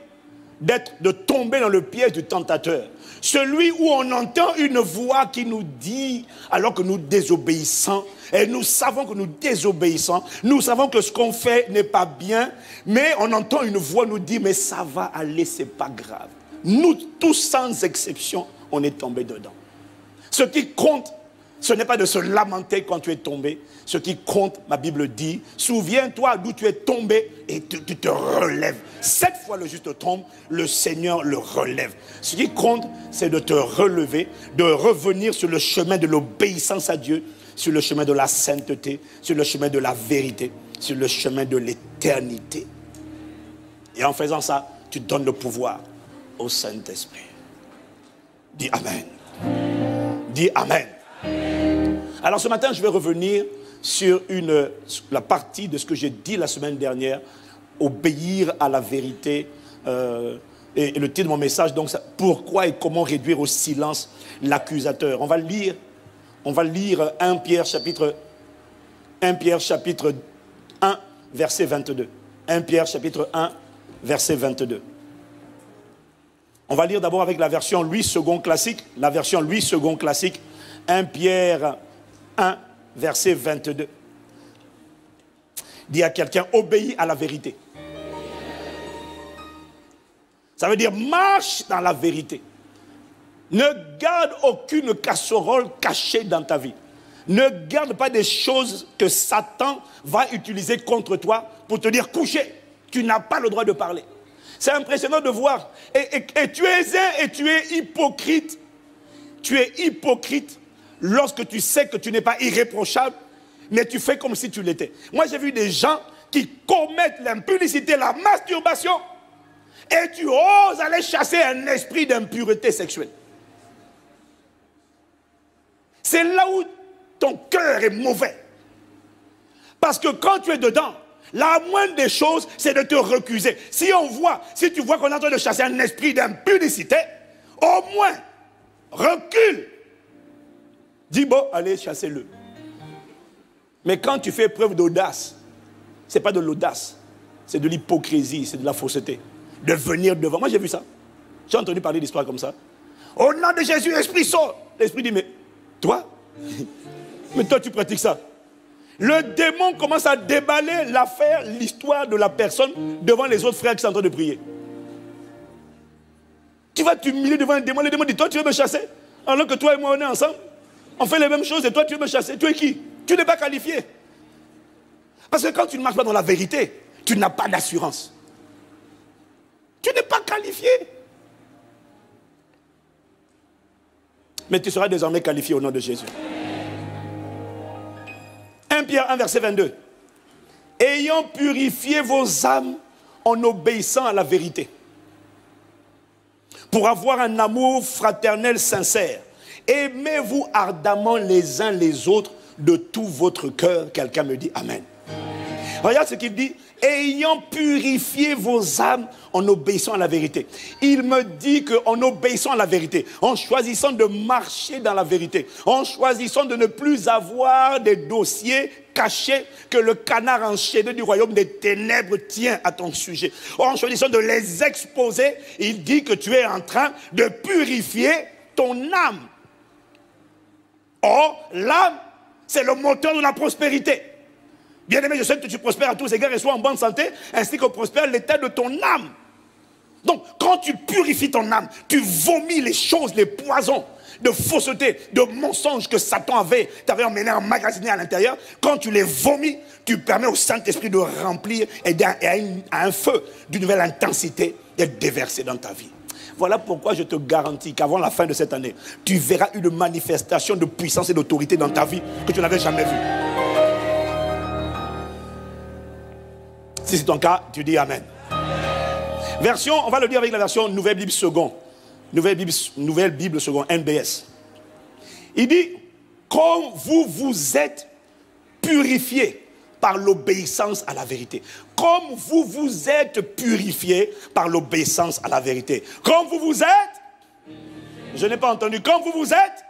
Speaker 1: de tomber dans le piège du tentateur. Celui où on entend une voix qui nous dit, alors que nous désobéissons, et nous savons que nous désobéissons, nous savons que ce qu'on fait n'est pas bien, mais on entend une voix nous dire, mais ça va aller, c'est pas grave. Nous tous sans exception, on est tombés dedans. Ce qui compte, ce n'est pas de se lamenter quand tu es tombé. Ce qui compte, ma Bible dit, souviens-toi d'où tu es tombé et tu te relèves. 7 fois le juste tombe, le Seigneur le relève. Ce qui compte, c'est de te relever, de revenir sur le chemin de l'obéissance à Dieu, sur le chemin de la sainteté, sur le chemin de la vérité, sur le chemin de l'éternité. Et en faisant ça, tu donnes le pouvoir au Saint-Esprit. Dis Amen. Dis Amen. Alors ce matin, je vais revenir sur la partie de ce que j'ai dit la semaine dernière, obéir à la vérité. Et le titre de mon message, donc, pourquoi et comment réduire au silence l'accusateur. On va lire 1 Pierre chapitre 1, verset 22. 1 Pierre chapitre 1, verset 22. On va lire d'abord avec la version Louis II classique. La version Louis II classique. 1 Pierre 1, verset 22. Dis à quelqu'un, obéis à la vérité. Ça veut dire, marche dans la vérité. Ne garde aucune casserole cachée dans ta vie. Ne garde pas des choses que Satan va utiliser contre toi pour te dire, coucher. Tu n'as pas le droit de parler. C'est impressionnant de voir. Et tu es hypocrite. Tu es hypocrite lorsque tu sais que tu n'es pas irréprochable, mais tu fais comme si tu l'étais. Moi, j'ai vu des gens qui commettent l'impudicité, la masturbation, et tu oses aller chasser un esprit d'impureté sexuelle. C'est là où ton cœur est mauvais. Parce que quand tu es dedans, la moindre des choses, c'est de te recuser. Si tu vois qu'on est en train de chasser un esprit d'impudicité, au moins, recule. Dis bon, allez, chassez-le. Mais quand tu fais preuve d'audace, ce n'est pas de l'audace, c'est de l'hypocrisie, c'est de la fausseté. De venir devant. Moi, j'ai vu ça. J'ai entendu parler d'histoires comme ça. Au nom de Jésus, l'esprit sort. L'esprit dit, mais toi, tu pratiques ça. Le démon commence à déballer l'affaire, l'histoire de la personne devant les autres frères qui sont en train de prier. Tu vas t'humilier devant un démon. Le démon dit, toi, tu veux me chasser? Alors que toi et moi, on est ensemble. On fait les mêmes choses et toi, tu veux me chasser. Tu es qui? Tu n'es pas qualifié. Parce que quand tu ne marches pas dans la vérité, tu n'as pas d'assurance. Tu n'es pas qualifié. Mais tu seras désormais qualifié au nom de Jésus. 1 Pierre 1, verset 22. Ayant purifié vos âmes en obéissant à la vérité, pour avoir un amour fraternel sincère, aimez-vous ardemment les uns les autres de tout votre cœur. Quelqu'un me dit Amen. Regarde ce qu'il dit. Ayant purifié vos âmes en obéissant à la vérité. Il me dit qu'en obéissant à la vérité, en choisissant de marcher dans la vérité, en choisissant de ne plus avoir des dossiers cachés que le canard enchaîné du royaume des ténèbres tient à ton sujet, en choisissant de les exposer, il dit que tu es en train de purifier ton âme. Or, l'âme, c'est le moteur de la prospérité. Bien-aimé, je sais que tu prospères à tous égards et sois en bonne santé, ainsi que prospère l'état de ton âme. Donc, quand tu purifies ton âme, tu vomis les choses, les poisons de fausseté, de mensonges que Satan t'avait emmené à emmagasiner à l'intérieur. Quand tu les vomis, tu permets au Saint-Esprit de remplir et à un feu d'une nouvelle intensité d'être déversé dans ta vie. Voilà pourquoi je te garantis qu'avant la fin de cette année, tu verras une manifestation de puissance et d'autorité dans ta vie que tu n'avais jamais vue. Si c'est ton cas, tu dis Amen. Version, on va le dire avec la version Nouvelle Bible Seconde. Nouvelle Bible Seconde, NBS. Il dit, comme vous vous êtes purifiés par l'obéissance à la vérité. Comme vous vous êtes purifiés par l'obéissance à la vérité. Comme vous vous êtes, je n'ai pas entendu, comme vous vous êtes,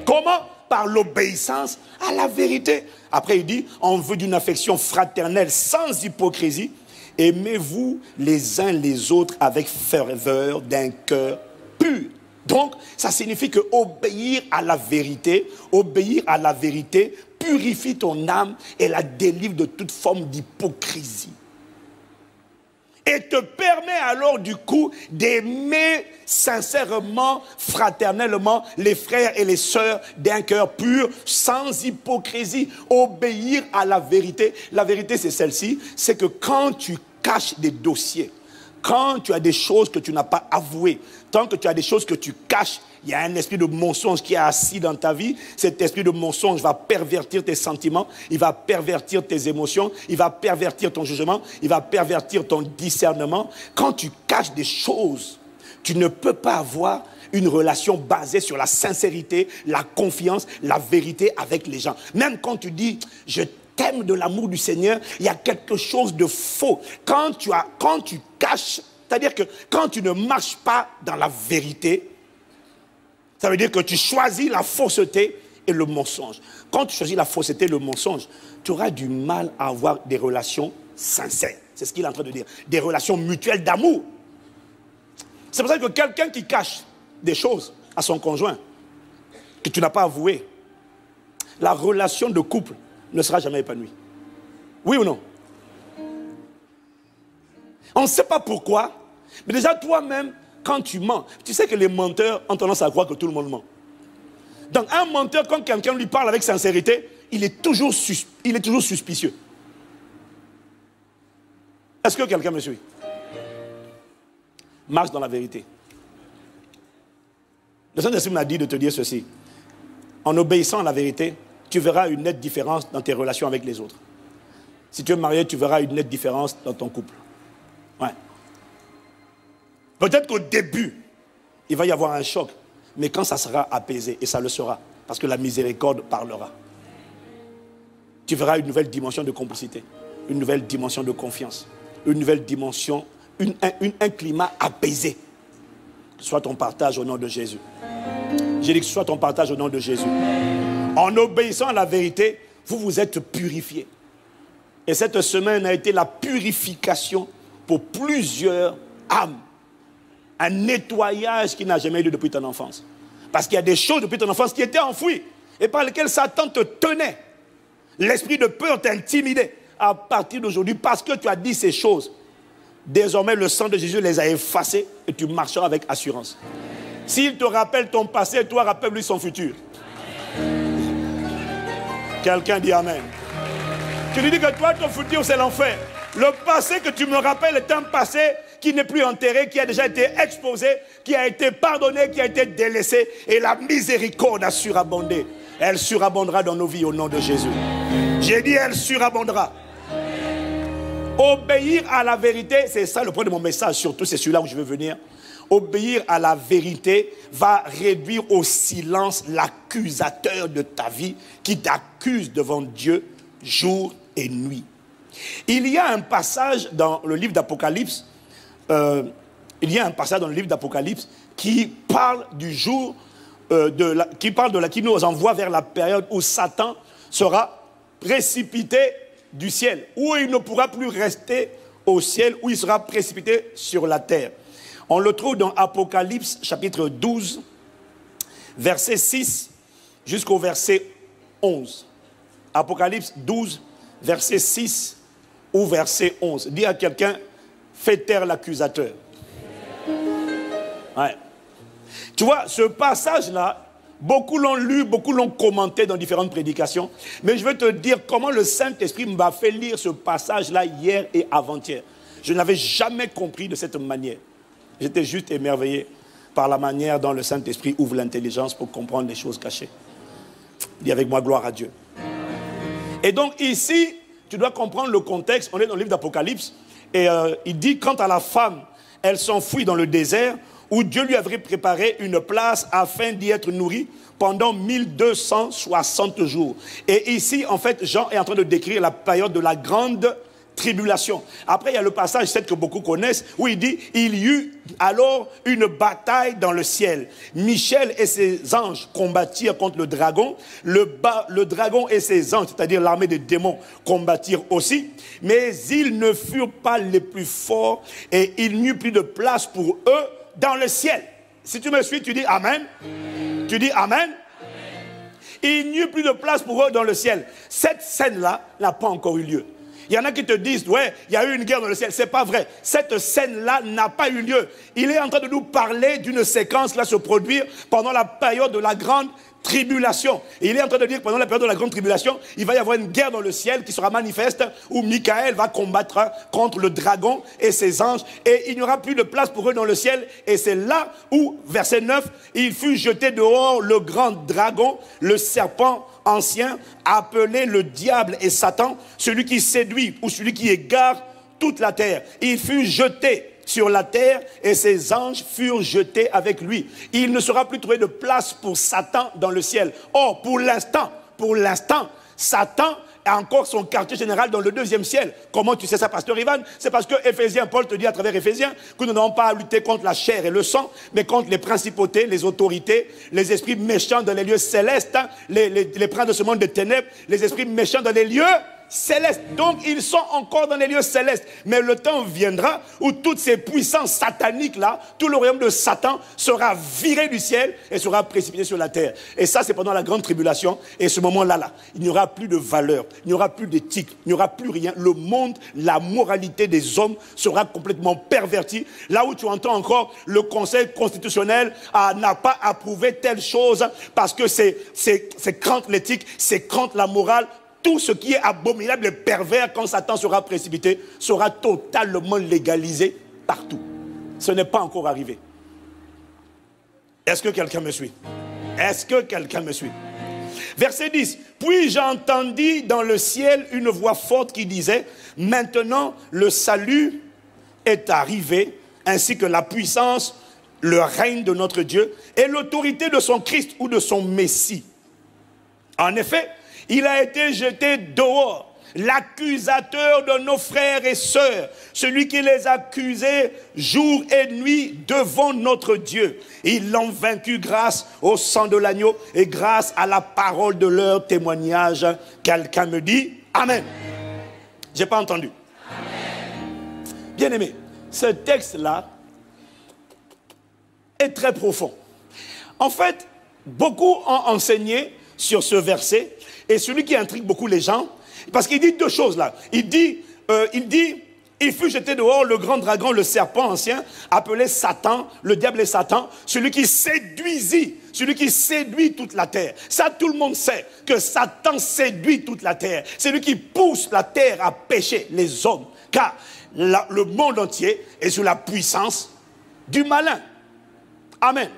Speaker 1: comment? Par l'obéissance à la vérité. Après il dit, en vue d'une affection fraternelle sans hypocrisie, aimez-vous les uns les autres avec ferveur d'un cœur pur. Donc, ça signifie que obéir à la vérité purifie ton âme et la délivre de toute forme d'hypocrisie. Et te permet alors du coup d'aimer sincèrement, fraternellement les frères et les sœurs d'un cœur pur, sans hypocrisie. Obéir à la vérité. La vérité c'est celle-ci, c'est que quand tu caches des dossiers, quand tu as des choses que tu n'as pas avouées, tant que tu as des choses que tu caches, il y a un esprit de mensonge qui est assis dans ta vie. Cet esprit de mensonge va pervertir tes sentiments, il va pervertir tes émotions, il va pervertir ton jugement, il va pervertir ton discernement. Quand tu caches des choses, tu ne peux pas avoir une relation basée sur la sincérité, la confiance, la vérité avec les gens. Même quand tu dis « je t'aime de l'amour du Seigneur », il y a quelque chose de faux. Quand tu caches, c'est-à-dire que quand tu ne marches pas dans la vérité, ça veut dire que tu choisis la fausseté et le mensonge. Quand tu choisis la fausseté et le mensonge, tu auras du mal à avoir des relations sincères. C'est ce qu'il est en train de dire. Des relations mutuelles d'amour. C'est pour ça que quelqu'un qui cache des choses à son conjoint que tu n'as pas avoué, la relation de couple ne sera jamais épanouie. Oui ou non? On ne sait pas pourquoi, mais déjà toi-même, quand tu mens, tu sais que les menteurs ont tendance à croire que tout le monde ment. Donc un menteur, quand quelqu'un lui parle avec sincérité, il est toujours suspicieux. Est-ce que quelqu'un me suit? Marche dans la vérité. Le Saint-Esprit m'a dit de te dire ceci. En obéissant à la vérité, tu verras une nette différence dans tes relations avec les autres. Si tu es marié, tu verras une nette différence dans ton couple. Ouais. Peut-être qu'au début, il va y avoir un choc, mais quand ça sera apaisé, et ça le sera, parce que la miséricorde parlera, tu verras une nouvelle dimension de complicité, une nouvelle dimension de confiance, une nouvelle dimension, un climat apaisé. Que ce soit ton partage au nom de Jésus. J'ai dit que ce soit ton partage au nom de Jésus. En obéissant à la vérité, vous vous êtes purifiés. Et cette semaine a été la purification pour plusieurs âmes. Un nettoyage qui n'a jamais eu lieu depuis ton enfance. Parce qu'il y a des choses depuis ton enfance qui étaient enfouies et par lesquelles Satan te tenait. L'esprit de peur t'intimidait. À partir d'aujourd'hui, parce que tu as dit ces choses, désormais le sang de Jésus les a effacées et tu marcheras avec assurance. S'il te rappelle ton passé, toi rappelle-lui son futur. Quelqu'un dit Amen. Tu lui dis que toi, ton futur, c'est l'enfer. Le passé que tu me rappelles est un passé qui n'est plus enterré, qui a déjà été exposé, qui a été pardonné, qui a été délaissé. Et la miséricorde a surabondé. Elle surabondera dans nos vies au nom de Jésus. J'ai dit, elle surabondera. Obéir à la vérité, c'est ça le point de mon message, surtout c'est celui-là où je veux venir. Obéir à la vérité va réduire au silence l'accusateur de ta vie qui t'accuse devant Dieu jour et nuit. Il y a un passage dans le livre d'Apocalypse, qui parle du jour, qui nous envoie vers la période où Satan sera précipité du ciel, où il ne pourra plus rester au ciel, où il sera précipité sur la terre. On le trouve dans Apocalypse chapitre 12, verset 6 jusqu'au verset 11. Apocalypse 12, verset 6 ou verset 11. Dis à quelqu'un, fais taire l'accusateur. Ouais. Tu vois, ce passage-là, beaucoup l'ont lu, beaucoup l'ont commenté dans différentes prédications. Mais je vais te dire comment le Saint-Esprit m'a fait lire ce passage-là hier et avant-hier. Je ne l'avais jamais compris de cette manière. J'étais juste émerveillé par la manière dont le Saint-Esprit ouvre l'intelligence pour comprendre les choses cachées. Dis avec moi, gloire à Dieu. Et donc ici, tu dois comprendre le contexte. On est dans le livre d'Apocalypse. Et il dit, quant à la femme, elle s'enfuit dans le désert où Dieu lui avait préparé une place afin d'y être nourrie pendant 1260 jours. Et ici, en fait, Jean est en train de décrire la période de la grande tribulation. Après, il y a le passage 7 que beaucoup connaissent, où il dit, il y eut alors une bataille dans le ciel. Michel et ses anges combattirent contre le dragon. Le dragon et ses anges, c'est-à-dire l'armée des démons, combattirent aussi. Mais ils ne furent pas les plus forts et il n'y eut plus de place pour eux dans le ciel. Si tu me suis, tu dis Amen. Tu dis Amen. Il n'y eut plus de place pour eux dans le ciel. Cette scène-là n'a pas encore eu lieu. Il y en a qui te disent, ouais, il y a eu une guerre dans le ciel. C'est pas vrai. Cette scène-là n'a pas eu lieu. Il est en train de nous parler d'une séquence qui va se produire pendant la période de la grande tribulation. Et il est en train de dire que pendant la période de la grande tribulation, il va y avoir une guerre dans le ciel qui sera manifeste où Michael va combattre contre le dragon et ses anges et il n'y aura plus de place pour eux dans le ciel. Et c'est là où, verset 9, il fut jeté dehors le grand dragon, le serpent ancien, appelé le diable et Satan, celui qui séduit ou celui qui égare toute la terre. Il fut jeté sur la terre et ses anges furent jetés avec lui. Il ne sera plus trouvé de place pour Satan dans le ciel. Or, pour l'instant, Satan a encore son quartier général dans le deuxième ciel. Comment tu sais ça, pasteur Ivan? C'est parce que Éphésiens, Paul te dit à travers Éphésiens que nous n'avons pas à lutter contre la chair et le sang, mais contre les principautés, les autorités, les esprits méchants dans les lieux célestes, les princes de ce monde de ténèbres, les esprits méchants dans les lieux célestes. Donc ils sont encore dans les lieux célestes. Mais le temps viendra où toutes ces puissances sataniques là, tout le royaume de Satan sera viré du ciel et sera précipité sur la terre. Et ça c'est pendant la grande tribulation. Et ce moment-là, il n'y aura plus de valeur, il n'y aura plus d'éthique, il n'y aura plus rien. Le monde, la moralité des hommes sera complètement pervertie. Là où tu entends encore le Conseil constitutionnel n'a pas approuvé telle chose parce que c'est contre l'éthique, c'est contre la morale. Tout ce qui est abominable et pervers, quand Satan sera précipité, sera totalement légalisé partout. Ce n'est pas encore arrivé. Est-ce que quelqu'un me suit? Est-ce que quelqu'un me suit? Verset 10. Puis j'entendis dans le ciel une voix forte qui disait, maintenant le salut est arrivé, ainsi que la puissance, le règne de notre Dieu et l'autorité de son Christ ou de son Messie. En effet, il a été jeté dehors, l'accusateur de nos frères et sœurs, celui qui les accusait jour et nuit devant notre Dieu. Ils l'ont vaincu grâce au sang de l'agneau et grâce à la parole de leur témoignage. Quelqu'un me dit Amen. J'ai pas entendu. Amen. Bien aimé, ce texte-là est très profond. En fait, beaucoup ont enseigné sur ce verset. Et celui qui intrigue beaucoup les gens, parce qu'il dit deux choses là. Il dit, il fut jeté dehors le grand dragon, le serpent ancien, appelé Satan, le diable et Satan, celui qui séduisit, celui qui séduit toute la terre. Ça, tout le monde sait que Satan séduit toute la terre. C'est lui qui pousse la terre à pécher, les hommes. Car le monde entier est sous la puissance du malin. Amen.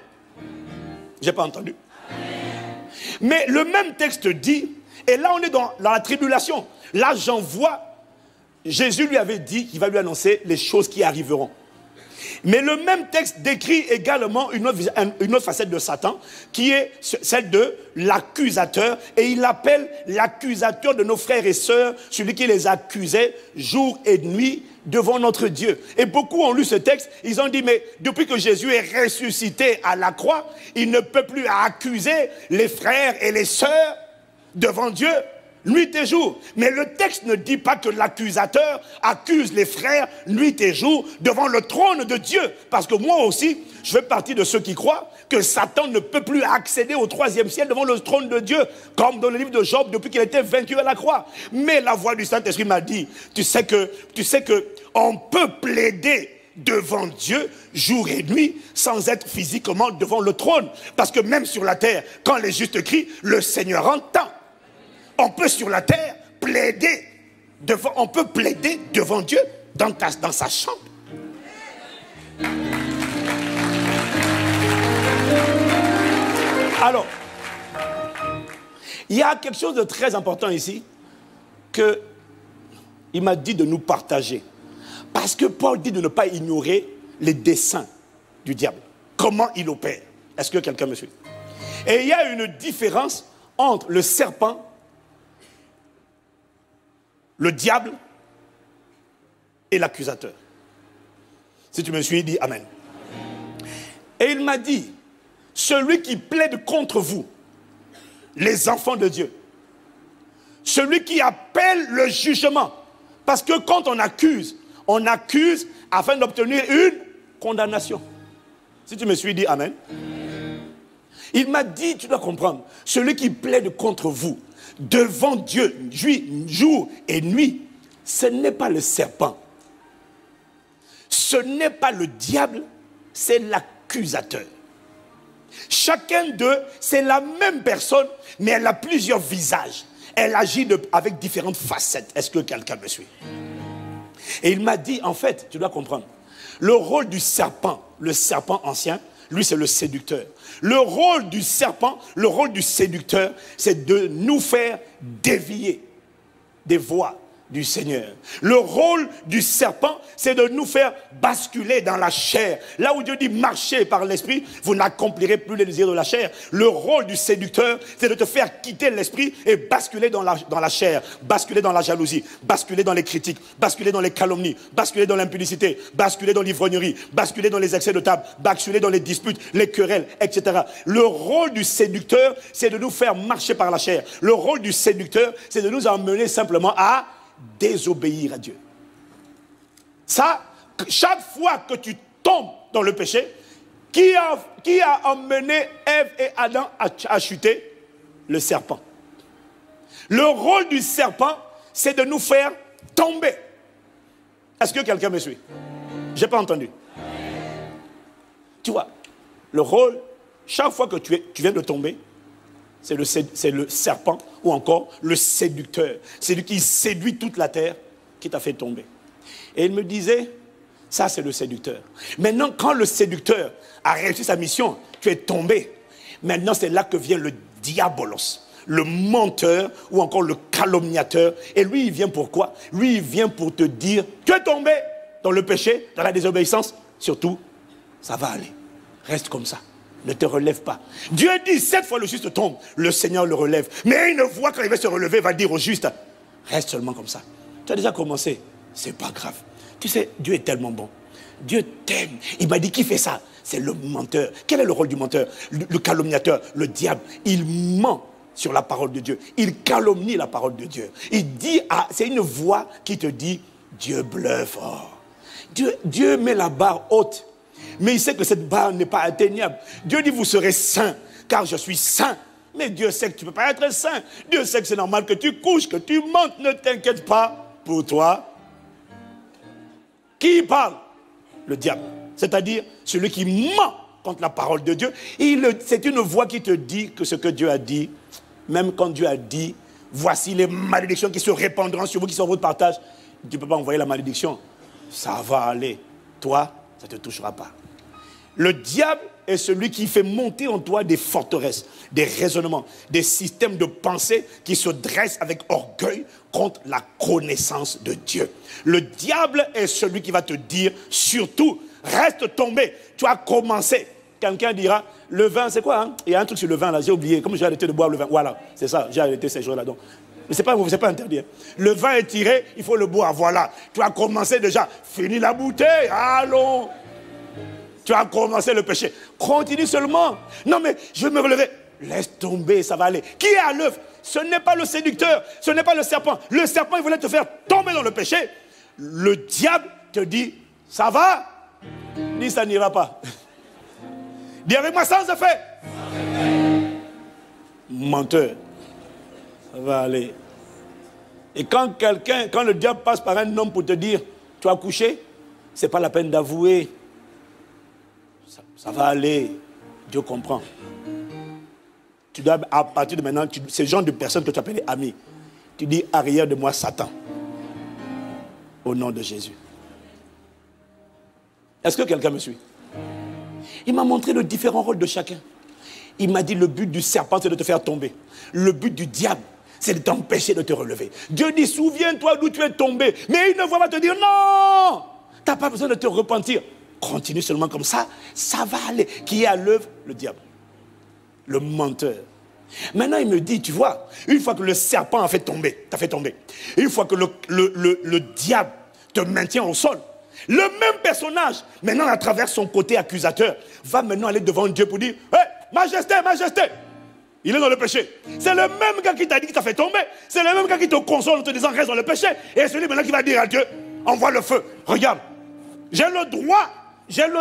Speaker 1: J'ai pas entendu. Mais le même texte dit, et là on est dans la tribulation. Là j'en vois, Jésus lui avait dit qu'il va lui annoncer les choses qui arriveront. Mais le même texte décrit également une autre facette de Satan, qui est celle de l'accusateur. Et il appelle l'accusateur de nos frères et sœurs, celui qui les accusait jour et nuit devant notre Dieu. Et beaucoup ont lu ce texte, ils ont dit, mais depuis que Jésus est ressuscité à la croix, il ne peut plus accuser les frères et les sœurs devant Dieu. Nuit et jour. Mais le texte ne dit pas que l'accusateur accuse les frères nuit et jour devant le trône de Dieu. Parce que moi aussi, je fais partie de ceux qui croient que Satan ne peut plus accéder au troisième ciel devant le trône de Dieu, comme dans le livre de Job, depuis qu'il a été vaincu à la croix. Mais la voix du Saint-Esprit m'a dit, tu sais que on peut plaider devant Dieu jour et nuit sans être physiquement devant le trône. Parce que même sur la terre, quand les justes crient, le Seigneur entend. On peut sur la terre plaider devant Dieu dans sa chambre. Alors, il y a quelque chose de très important ici qu'il m'a dit de nous partager. Parce que Paul dit de ne pas ignorer les desseins du diable. Comment il opère. Est-ce que quelqu'un me suit? Et il y a une différence entre le serpent, le diable et l'accusateur. Si tu me suis, dis Amen. Et il m'a dit, celui qui plaide contre vous, les enfants de Dieu, celui qui appelle le jugement, parce que quand on accuse afin d'obtenir une condamnation. Si tu me suis, dis Amen. Il m'a dit, tu dois comprendre, celui qui plaide contre vous, devant Dieu, jour et nuit, ce n'est pas le serpent. Ce n'est pas le diable, c'est l'accusateur. Chacun d'eux, c'est la même personne, mais elle a plusieurs visages. Elle agit avec différentes facettes. Est-ce que quelqu'un me suit? Et il m'a dit, en fait, tu dois comprendre, le rôle du serpent, le serpent ancien, lui c'est le séducteur. Le rôle du serpent, le rôle du séducteur, c'est de nous faire dévier des voies du Seigneur. Le rôle du serpent, c'est de nous faire basculer dans la chair. Là où Dieu dit marchez par l'esprit, vous n'accomplirez plus les désirs de la chair. Le rôle du séducteur, c'est de te faire quitter l'esprit et basculer dans la chair, basculer dans la jalousie, basculer dans les critiques, basculer dans les calomnies, basculer dans l'impudicité, basculer dans l'ivrognerie, basculer dans les excès de table, basculer dans les disputes, les querelles, etc. Le rôle du séducteur, c'est de nous faire marcher par la chair. Le rôle du séducteur, c'est de nous emmener simplement à désobéir à Dieu. Ça, chaque fois que tu tombes dans le péché, qui a emmené Ève et Adam à chuter? Le serpent. Le rôle du serpent, c'est de nous faire tomber. Est-ce que quelqu'un me suit? Je n'ai pas entendu. Tu vois, le rôle, chaque fois que tu viens de tomber, c'est le serpent ou encore le séducteur. C'est lui qui séduit toute la terre qui t'a fait tomber. Et il me disait, ça c'est le séducteur. Maintenant, quand le séducteur a réussi sa mission, tu es tombé. Maintenant, c'est là que vient le diabolos, le menteur ou encore le calomniateur. Et lui, il vient pour quoi? Lui, il vient pour te dire, tu es tombé dans le péché, dans la désobéissance. Surtout, ça va aller. Reste comme ça. Ne te relève pas. Dieu dit, 7 fois le juste tombe, le Seigneur le relève. Mais une fois quand il va se relever, il va dire au juste, reste seulement comme ça. Tu as déjà commencé, c'est pas grave. Tu sais, Dieu est tellement bon. Dieu t'aime. Il m'a dit, qui fait ça? C'est le menteur. Quel est le rôle du menteur? Le calomniateur, le diable. Il ment sur la parole de Dieu. Il calomnie la parole de Dieu. Il dit, c'est une voix qui te dit, Dieu bluffe. Oh. Dieu met la barre haute. Mais il sait que cette barre n'est pas atteignable. Dieu dit, vous serez saints, car je suis saint. Mais Dieu sait que tu ne peux pas être saint. Dieu sait que c'est normal que tu couches, que tu mentes. Ne t'inquiète pas pour toi. Qui parle? Le diable. C'est-à-dire celui qui ment contre la parole de Dieu. C'est une voix qui te dit que ce que Dieu a dit, même quand Dieu a dit, voici les malédictions qui se répandront sur vous, qui sont votre partage. Tu ne peux pas envoyer la malédiction. ça va aller. Toi, ça ne te touchera pas. Le diable est celui qui fait monter en toi des forteresses, des raisonnements, des systèmes de pensée qui se dressent avec orgueil contre la connaissance de Dieu. Le diable est celui qui va te dire, surtout, reste tombé. Tu as commencé. Quelqu'un dira, le vin, c'est quoi hein? Il y a un truc sur le vin là, j'ai oublié. Comme j'ai arrêté de boire le vin. Voilà, c'est ça, j'ai arrêté ces jours-là. Donc. Mais ce n'est pas interdit. Hein. Le vin est tiré, il faut le boire. Voilà. Tu as commencé déjà. Finis la bouteille. Allons. Tu as commencé le péché. Continue seulement. Non mais je vais me relever. Laisse tomber, ça va aller. Qui est à l'œuvre? Ce n'est pas le séducteur. Ce n'est pas le serpent. Le serpent, il voulait te faire tomber dans le péché. Le diable te dit, ça va? Dis, ça n'ira pas. Dis avec moi, sans effet. Menteur. Ça va aller. Et quand le diable passe par un homme pour te dire, tu as couché, ce n'est pas la peine d'avouer. Ça va aller. Dieu comprend. Tu dois, à partir de maintenant, c'est le genre de personne que tu appelles ami. Tu dis, arrière de moi, Satan. Au nom de Jésus. Est-ce que quelqu'un me suit? Il m'a montré les différents rôles de chacun. Il m'a dit, le but du serpent, c'est de te faire tomber. Le but du diable, c'est de t'empêcher de te relever. Dieu dit, souviens-toi d'où tu es tombé. Mais il ne va pas te dire, non, tu n'as pas besoin de te repentir. Continue seulement comme ça, ça va aller. Qui est à l'œuvre? Le diable. Le menteur. Maintenant, il me dit, tu vois, une fois que le serpent t'a fait tomber, une fois que le diable te maintient au sol, le même personnage, maintenant à travers son côté accusateur, va maintenant aller devant Dieu pour dire, hé, majesté, majesté, il est dans le péché. C'est le même gars qui t'a dit qu'il t'a fait tomber, c'est le même gars qui te console en te disant, reste dans le péché, et celui maintenant qui va dire à Dieu, envoie le feu, regarde, j'ai le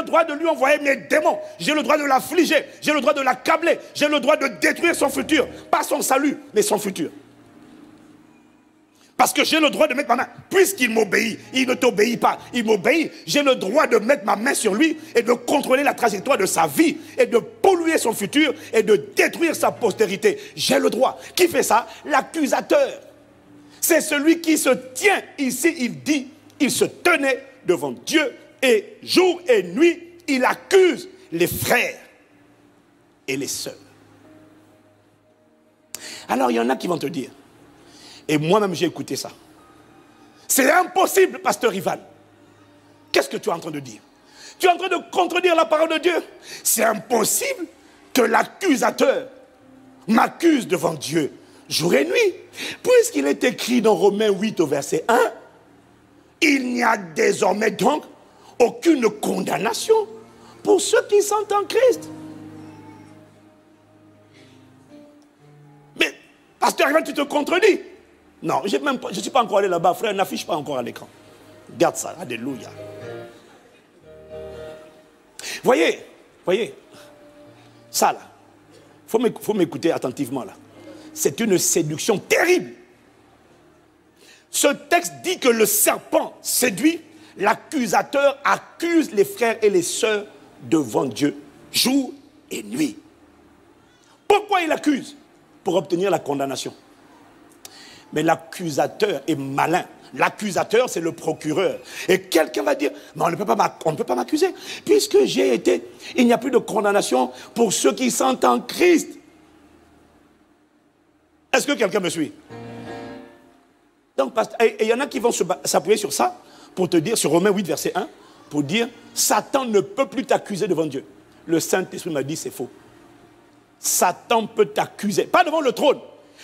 Speaker 1: droit de lui envoyer mes démons. J'ai le droit de l'affliger. J'ai le droit de l'accabler. J'ai le droit de détruire son futur. Pas son salut, mais son futur. Parce que j'ai le droit de mettre ma main. Puisqu'il m'obéit, il ne t'obéit pas. Il m'obéit. J'ai le droit de mettre ma main sur lui et de contrôler la trajectoire de sa vie et de polluer son futur et de détruire sa postérité. J'ai le droit. Qui fait ça? L'accusateur. C'est celui qui se tient. Ici, il dit, il se tenait devant Dieu. Et jour et nuit, il accuse les frères et les sœurs. Alors, il y en a qui vont te dire, et moi-même j'ai écouté ça, c'est impossible, pasteur Ivan. Qu'est-ce que tu es en train de dire? Tu es en train de contredire la parole de Dieu. C'est impossible que l'accusateur m'accuse devant Dieu jour et nuit. Puisqu'il est écrit dans Romains 8 au verset 1, il n'y a désormais donc aucune condamnation pour ceux qui sont en Christ. Mais, pasteur Ivan, tu te contredis. Non, je ne suis pas encore allé là-bas, frère, n'affiche pas encore à l'écran. Garde ça, alléluia. Voyez, ça là, faut m'écouter attentivement là. C'est une séduction terrible. Ce texte dit que le serpent séduit. L'accusateur accuse les frères et les sœurs devant Dieu, jour et nuit. Pourquoi il accuse? Pour obtenir la condamnation. Mais l'accusateur est malin. L'accusateur, c'est le procureur. Et quelqu'un va dire, mais on ne peut pas m'accuser, puisque j'ai été, il n'y a plus de condamnation pour ceux qui sont en Christ. Est-ce que quelqu'un me suit? Donc, il y en a qui vont s'appuyer sur ça, pour te dire, sur Romains 8, verset 1, pour dire, Satan ne peut plus t'accuser devant Dieu. Le Saint-Esprit m'a dit, c'est faux. Satan peut t'accuser, pas devant le trône,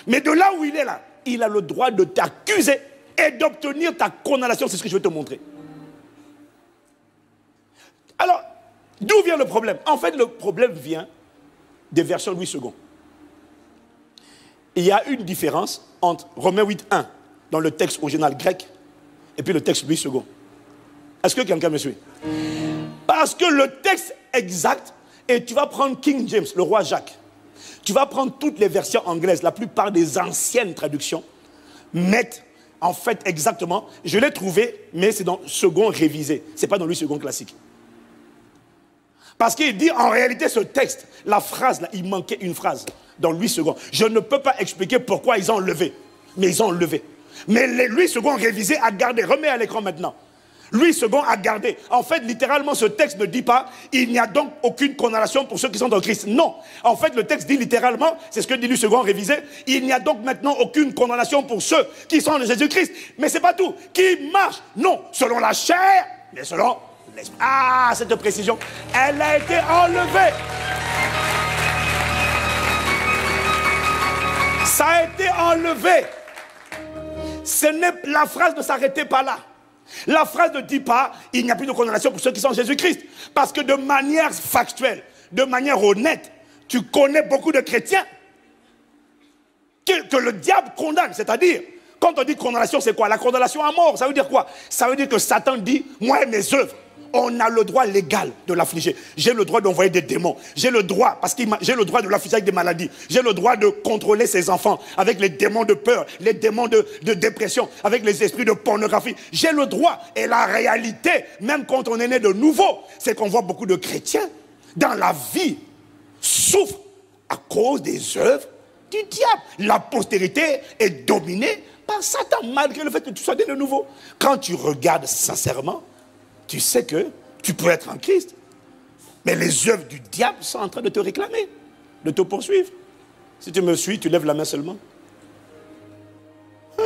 Speaker 1: mais de là où il est là, il a le droit de t'accuser et d'obtenir ta condamnation. C'est ce que je vais te montrer. Alors, d'où vient le problème? En fait, le problème vient des versions Louis II. Il y a une différence entre Romains 8, 1, dans le texte original grec, et puis le texte Louis II. Est-ce que quelqu'un me suit? Parce que le texte exact, et tu vas prendre King James, le roi Jacques, tu vas prendre toutes les versions anglaises, la plupart des anciennes traductions, mettent en fait exactement, je l'ai trouvé, mais c'est dans second révisé, c'est pas dans Louis II classique. Parce qu'il dit en réalité ce texte, la phrase là, il manquait une phrase dans Louis II. Je ne peux pas expliquer pourquoi ils ont enlevé, mais ils ont enlevé. Mais Louis II révisé a gardé, remets à l'écran maintenant. Lui, second, a gardé. En fait, littéralement, ce texte ne dit pas « Il n'y a donc aucune condamnation pour ceux qui sont en Christ ». Non. En fait, le texte dit littéralement, c'est ce que dit lui, second, révisé, « Il n'y a donc maintenant aucune condamnation pour ceux qui sont en Jésus-Christ ». Mais c'est pas tout. Qui marche, non, selon la chair, mais selon l'esprit. Ah, cette précision, elle a été enlevée. Ça a été enlevé. La phrase ne s'arrêtait pas là. La phrase ne dit pas « Il n'y a plus de condamnation pour ceux qui sont en Jésus-Christ ». Parce que de manière factuelle, de manière honnête, tu connais beaucoup de chrétiens que le diable condamne. C'est-à-dire, quand on dit condamnation, c'est quoi? La condamnation à mort, ça veut dire quoi? Ça veut dire que Satan dit « Moi et mes œuvres ». On a le droit légal de l'affliger. J'ai le droit d'envoyer des démons. J'ai le droit, parce que j'ai le droit de l'affliger avec des maladies. J'ai le droit de contrôler ses enfants avec les démons de peur, les démons de dépression, avec les esprits de pornographie. J'ai le droit. Et la réalité, même quand on est né de nouveau, c'est qu'on voit beaucoup de chrétiens dans la vie souffrent à cause des œuvres du diable. La postérité est dominée par Satan, malgré le fait que tu sois né de nouveau. Quand tu regardes sincèrement, tu sais que tu peux être en Christ. Mais les œuvres du diable sont en train de te réclamer, de te poursuivre. Si tu me suis, tu lèves la main seulement. Hein?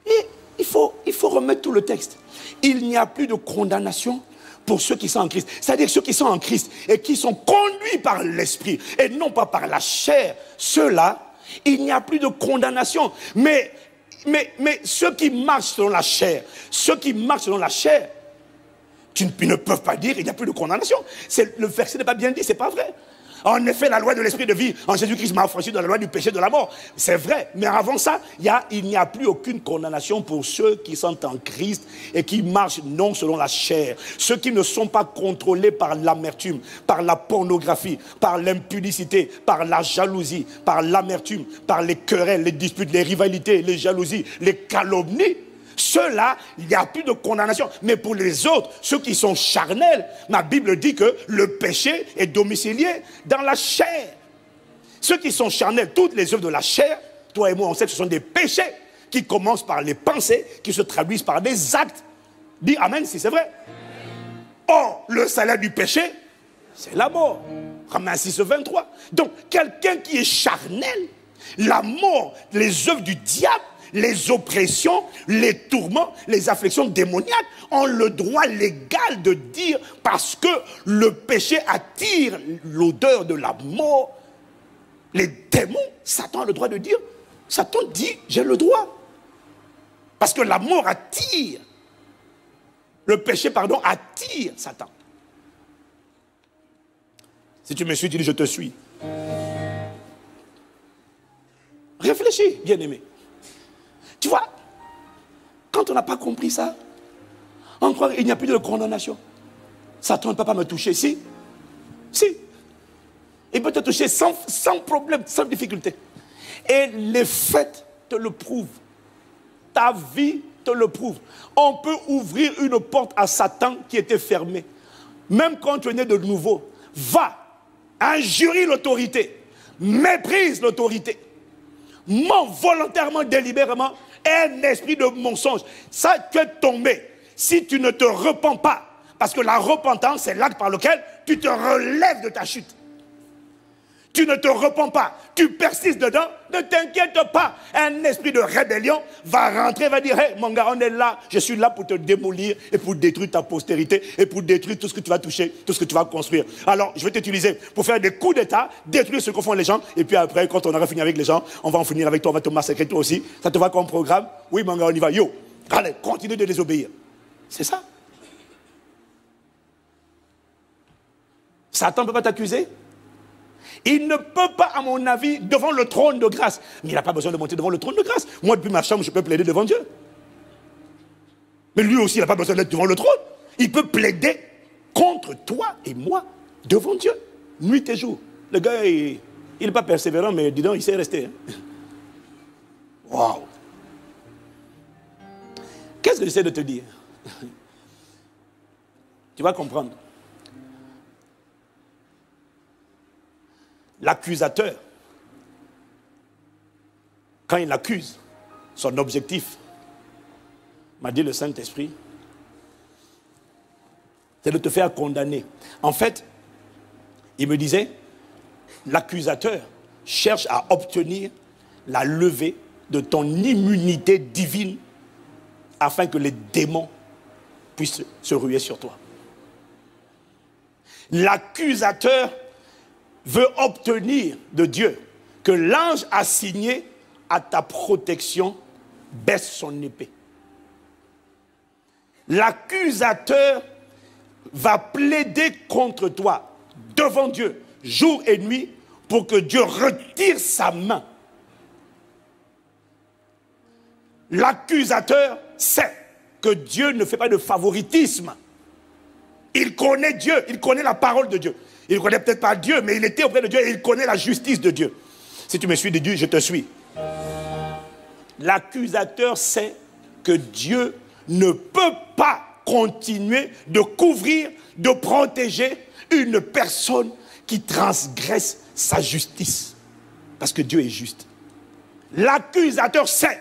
Speaker 1: Et il faut remettre tout le texte. Il n'y a plus de condamnation pour ceux qui sont en Christ. C'est-à-dire ceux qui sont en Christ et qui sont conduits par l'Esprit et non pas par la chair. Ceux-là, il n'y a plus de condamnation. Mais ceux qui marchent selon la chair, ils ne peuvent pas dire qu'il n'y a plus de condamnation. Le verset n'est pas bien dit, c'est pas vrai. En effet, la loi de l'esprit de vie en Jésus-Christ m'a affranchi de la loi du péché de la mort. C'est vrai, mais avant ça, il n'y a plus aucune condamnation pour ceux qui sont en Christ et qui marchent non selon la chair. Ceux qui ne sont pas contrôlés par l'amertume, par la pornographie, par l'impudicité, par la jalousie, par l'amertume, par les querelles, les disputes, les rivalités, les jalousies, les calomnies. Ceux-là, il n'y a plus de condamnation. Mais pour les autres, ceux qui sont charnels, ma Bible dit que le péché est domicilié dans la chair. Ceux qui sont charnels, toutes les œuvres de la chair, toi et moi, on sait que ce sont des péchés qui commencent par les pensées, qui se traduisent par des actes. Dis amen si c'est vrai. Or, le salaire du péché, c'est la mort. Romains 6, 23. Donc, quelqu'un qui est charnel, la mort, les œuvres du diable, les oppressions, les tourments, les afflictions démoniaques ont le droit légal de dire parce que le péché attire l'odeur de la mort. Les démons, Satan a le droit de dire, Satan dit, j'ai le droit. Parce que la mort attire. Le péché, attire Satan. Si tu me suis, tu dis, je te suis. Réfléchis, bien-aimé. Tu vois, quand on n'a pas compris ça, on croit qu'il n'y a plus de condamnation. Satan ne peut pas me toucher. Si. Il peut te toucher sans problème, sans difficulté. Et les faits te le prouvent. Ta vie te le prouve. On peut ouvrir une porte à Satan qui était fermée. Même quand tu es né de nouveau, va, injurie l'autorité, méprise l'autorité, ment volontairement, délibérément, un esprit de mensonge. Ça, tu es tombé. Si tu ne te repens pas, parce que la repentance, c'est l'acte par lequel tu te relèves de ta chute. Tu ne te repens pas, tu persistes dedans, ne t'inquiète pas. Un esprit de rébellion va rentrer, va dire, hey, mon gars, on est là, je suis là pour te démolir et pour détruire ta postérité et pour détruire tout ce que tu vas toucher, tout ce que tu vas construire. Alors, je vais t'utiliser pour faire des coups d'état, détruire ce que font les gens, et puis après, quand on aura fini avec les gens, on va en finir avec toi, on va te massacrer toi aussi. Ça te va comme programme? Oui, mon gars, on y va. Yo, allez, continue de désobéir. C'est ça. Satan ne peut pas t'accuser. Il ne peut pas, à mon avis, devant le trône de grâce. Mais il n'a pas besoin de monter devant le trône de grâce. Moi, depuis ma chambre, je peux plaider devant Dieu. Mais lui aussi, il n'a pas besoin d'être devant le trône. Il peut plaider contre toi et moi devant Dieu, nuit et jour. Le gars, il n'est pas persévérant, mais dis donc, il sait rester. Waouh! Qu'est-ce que j'essaie de te dire? Tu vas comprendre. L'accusateur, quand il accuse, son objectif, m'a dit le Saint-Esprit, c'est de te faire condamner. En fait, il me disait, l'accusateur cherche à obtenir la levée de ton immunité divine afin que les démons puissent se ruer sur toi. L'accusateur veut obtenir de Dieu que l'ange assigné à ta protection baisse son épée. L'accusateur va plaider contre toi devant Dieu, jour et nuit, pour que Dieu retire sa main. L'accusateur sait que Dieu ne fait pas de favoritisme. Il connaît Dieu, il connaît la parole de Dieu. Il ne connaît peut-être pas Dieu, mais il était auprès de Dieu et il connaît la justice de Dieu. Si tu me suis de Dieu, je te suis. L'accusateur sait que Dieu ne peut pas continuer de couvrir, de protéger une personne qui transgresse sa justice. Parce que Dieu est juste. L'accusateur sait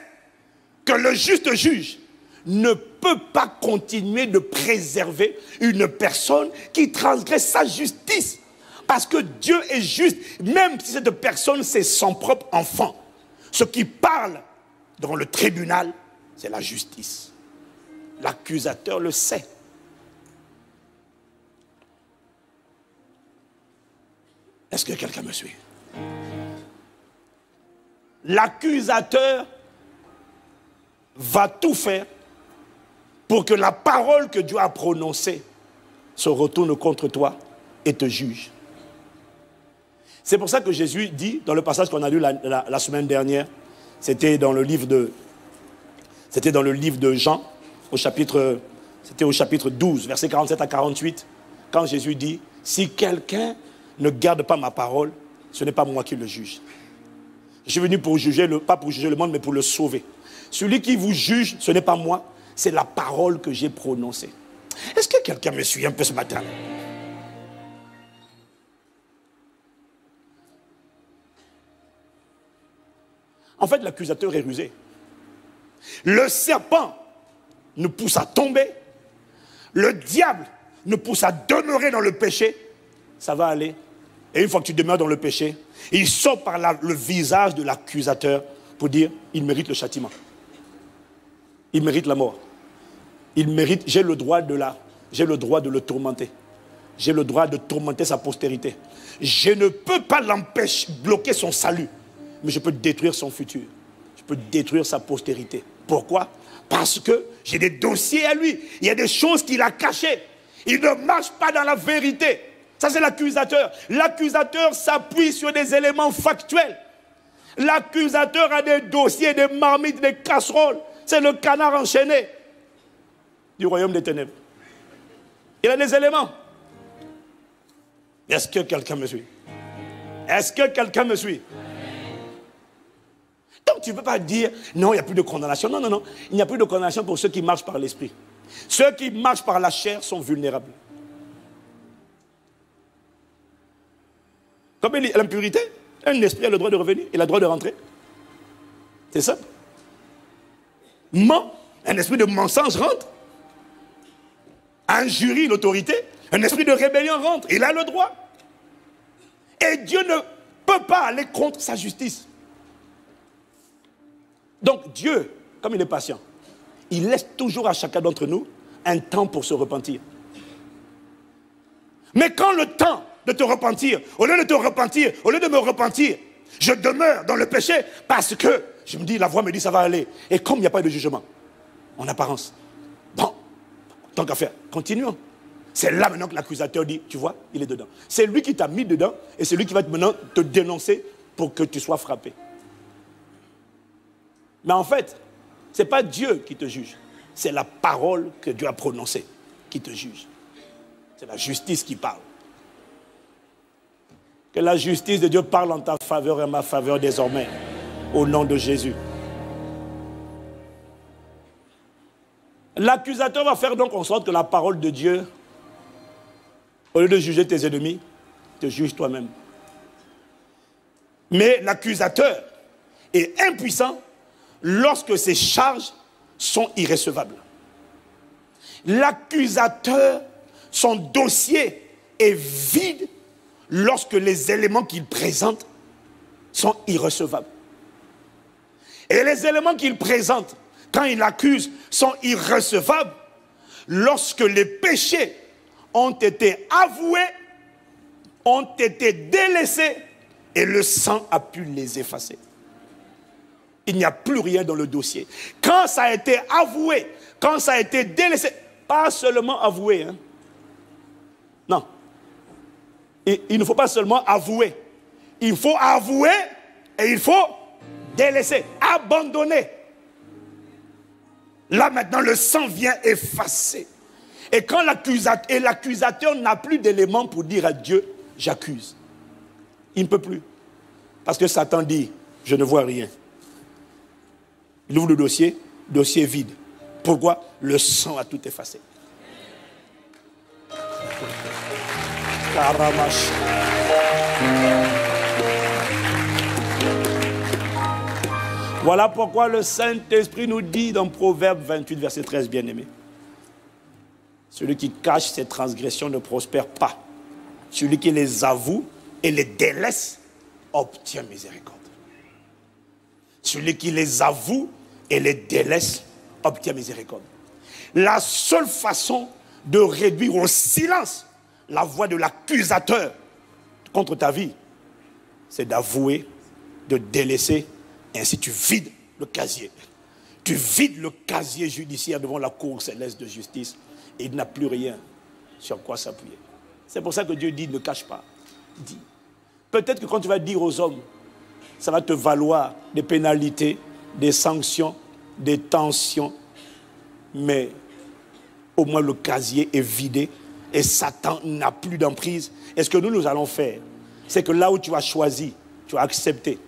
Speaker 1: que le juste juge ne peut pas continuer de préserver une personne qui transgresse sa justice. Parce que Dieu est juste, même si cette personne c'est son propre enfant. Ce qui parle dans le tribunal, c'est la justice. L'accusateur le sait. Est-ce que quelqu'un me suit? L'accusateur va tout faire pour que la parole que Dieu a prononcée se retourne contre toi et te juge. C'est pour ça que Jésus dit, dans le passage qu'on a lu la semaine dernière, c'était dans le livre de Jean, c'était au chapitre 12, versets 47 à 48, quand Jésus dit, si quelqu'un ne garde pas ma parole, ce n'est pas moi qui le juge. Je suis venu pour juger, pas pour juger le monde, mais pour le sauver. Celui qui vous juge, ce n'est pas moi, c'est la parole que j'ai prononcée. Est-ce que quelqu'un me suit un peu ce matin? En fait, l'accusateur est rusé. Le serpent nous pousse à tomber. Le diable nous pousse à demeurer dans le péché. Ça va aller. Et une fois que tu demeures dans le péché, il sort par le visage de l'accusateur pour dire, il mérite le châtiment. Il mérite la mort. Il mérite, j'ai le droit de le tourmenter. J'ai le droit de tourmenter sa postérité. Je ne peux pas l'empêcher, bloquer son salut. Mais je peux détruire son futur. Je peux détruire sa postérité. Pourquoi? Parce que j'ai des dossiers à lui. Il y a des choses qu'il a cachées. Il ne marche pas dans la vérité. Ça, c'est l'accusateur. L'accusateur s'appuie sur des éléments factuels. L'accusateur a des dossiers, des marmites, des casseroles. C'est le canard enchaîné du royaume des ténèbres. Il a des éléments. Est-ce que quelqu'un me suit? Est-ce que quelqu'un me suit? Donc tu ne peux pas dire, non, il n'y a plus de condamnation. Non, non, non. Il n'y a plus de condamnation pour ceux qui marchent par l'esprit. Ceux qui marchent par la chair sont vulnérables. Comme l'impurité, un esprit a le droit de revenir, il a le droit de rentrer. C'est ça. Ment, un esprit de mensonge rentre. Injurie l'autorité, un esprit de rébellion rentre, il a le droit. Et Dieu ne peut pas aller contre sa justice. Donc Dieu, comme il est patient, il laisse toujours à chacun d'entre nous un temps pour se repentir. Mais quand le temps de te repentir, au lieu de te repentir, au lieu de me repentir, je demeure dans le péché parce que je me dis, la voix me dit ça va aller. Et comme il n'y a pas de jugement, en apparence, bon, tant qu'à faire, continuons. C'est là maintenant que l'accusateur dit, tu vois, il est dedans. C'est lui qui t'a mis dedans et c'est lui qui va maintenant te dénoncer pour que tu sois frappé. Mais en fait, ce n'est pas Dieu qui te juge. C'est la parole que Dieu a prononcée qui te juge. C'est la justice qui parle. Que la justice de Dieu parle en ta faveur et en ma faveur désormais. Au nom de Jésus. L'accusateur va faire donc en sorte que la parole de Dieu, au lieu de juger tes ennemis, te juge toi-même. Mais l'accusateur est impuissant lorsque ses charges sont irrécevables. L'accusateur, son dossier est vide lorsque les éléments qu'il présente sont irrecevables. Et les éléments qu'il présente, quand il accuse, sont irrecevables lorsque les péchés ont été avoués, ont été délaissés et le sang a pu les effacer. Il n'y a plus rien dans le dossier. Quand ça a été avoué, quand ça a été délaissé, pas seulement avoué, hein. Non. Et il ne faut pas seulement avouer. Il faut avouer et il faut délaisser, abandonner. Là maintenant, le sang vient effacer. Et quand l'accusateur n'a plus d'éléments pour dire à Dieu, j'accuse. Il ne peut plus. Parce que Satan dit, je ne vois rien. Il ouvre le dossier vide. Pourquoi? Le sang a tout effacé. Karamash. Voilà pourquoi le Saint-Esprit nous dit dans Proverbe 28, verset 13, bien-aimé. Celui qui cache ses transgressions ne prospère pas. Celui qui les avoue et les délaisse obtient miséricorde. Celui qui les avoue et les délaisse obtient miséricorde. La seule façon de réduire au silence la voix de l'accusateur contre ta vie, c'est d'avouer, de délaisser, et ainsi tu vides le casier. Tu vides le casier judiciaire devant la cour céleste de justice et il n'a plus rien sur quoi s'appuyer. C'est pour ça que Dieu dit, ne cache pas. Dis. Peut-être que quand tu vas dire aux hommes, ça va te valoir des pénalités, des sanctions, des tensions, mais au moins le casier est vidé et Satan n'a plus d'emprise. Et ce que nous allons faire, c'est que là où tu as choisi, tu as accepté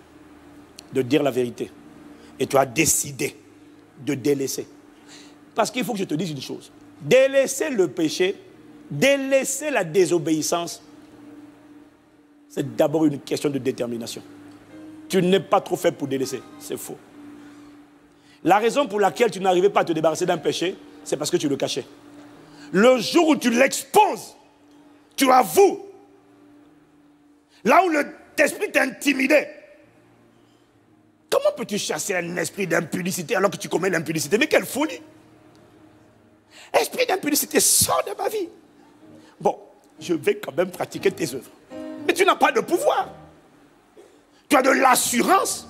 Speaker 1: de dire la vérité et tu as décidé de délaisser. Parce qu'il faut que je te dise une chose. Délaisser le péché, délaisser la désobéissance, c'est d'abord une question de détermination. Tu n'es pas trop fait pour délaisser, c'est faux. La raison pour laquelle tu n'arrivais pas à te débarrasser d'un péché, c'est parce que tu le cachais. Le jour où tu l'exposes, tu avoues. Là où l'esprit t'intimidait. Comment peux-tu chasser un esprit d'impudicité alors que tu commets l'impudicité? Mais quelle folie! Esprit d'impudicité, sors de ma vie. Bon, je vais quand même pratiquer tes œuvres. Mais tu n'as pas de pouvoir. Tu as de l'assurance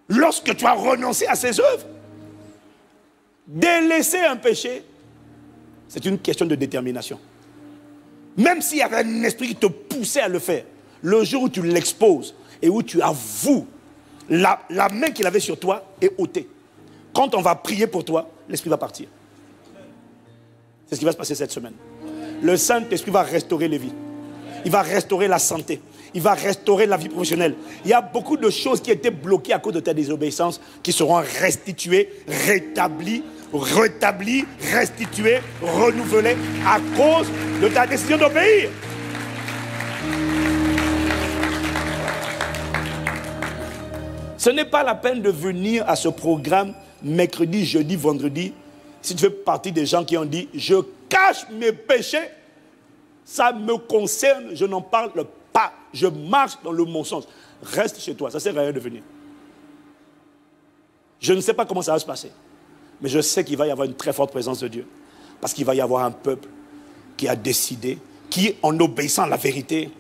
Speaker 1: lorsque tu as renoncé à ces œuvres. Délaisser un péché, c'est une question de détermination. Même s'il y avait un esprit qui te poussait à le faire, le jour où tu l'exposes et où tu avoues, la main qu'il avait sur toi est ôtée. Quand on va prier pour toi, l'esprit va partir. C'est ce qui va se passer cette semaine. Le Saint-Esprit va restaurer les vies. Il va restaurer la santé. Il va restaurer la vie professionnelle. Il y a beaucoup de choses qui étaient bloquées à cause de ta désobéissance qui seront restituées, rétablies, restituées, renouvelées à cause de ta décision d'obéir. Ce n'est pas la peine de venir à ce programme mercredi, jeudi, vendredi. Si tu fais partie des gens qui ont dit « Je cache mes péchés, ça me concerne, je n'en parle pas, je marche dans le mensonge. » Reste chez toi, ça ne sert à rien de venir. Je ne sais pas comment ça va se passer, mais je sais qu'il va y avoir une très forte présence de Dieu. Parce qu'il va y avoir un peuple qui a décidé, qui en obéissant à la vérité,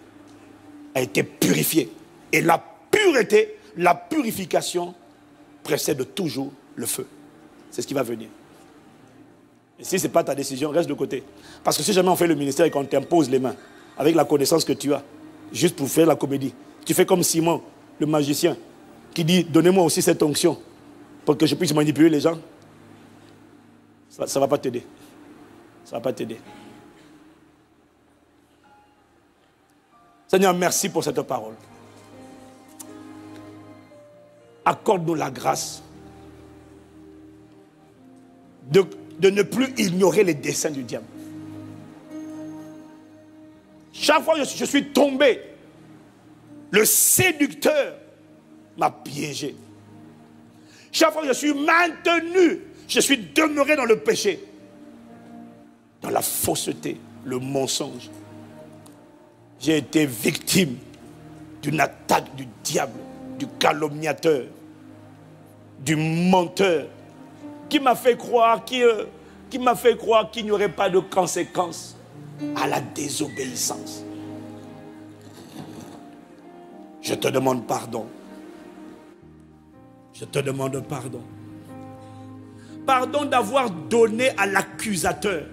Speaker 1: a été purifié. Et la pureté, la purification précède toujours le feu. C'est ce qui va venir. Et si ce n'est pas ta décision, reste de côté. Parce que si jamais on fait le ministère et qu'on t'impose les mains, avec la connaissance que tu as, juste pour faire la comédie, tu fais comme Simon, le magicien, qui dit, donnez-moi aussi cette onction pour que je puisse manipuler les gens. Ça ne va pas t'aider. Ça ne va pas t'aider. Seigneur, merci pour cette parole. Accorde-nous la grâce de ne plus ignorer les desseins du diable. Chaque fois que je suis tombé, le séducteur m'a piégé. Chaque fois que je suis maintenu, je suis demeuré dans le péché. dans la fausseté, le mensonge. J'ai été victime d'une attaque du diable, du calomniateur, du menteur, qui m'a fait croire qu'il n'y aurait pas de conséquences à la désobéissance. Je te demande pardon. Je te demande pardon. Pardon d'avoir donné à l'accusateur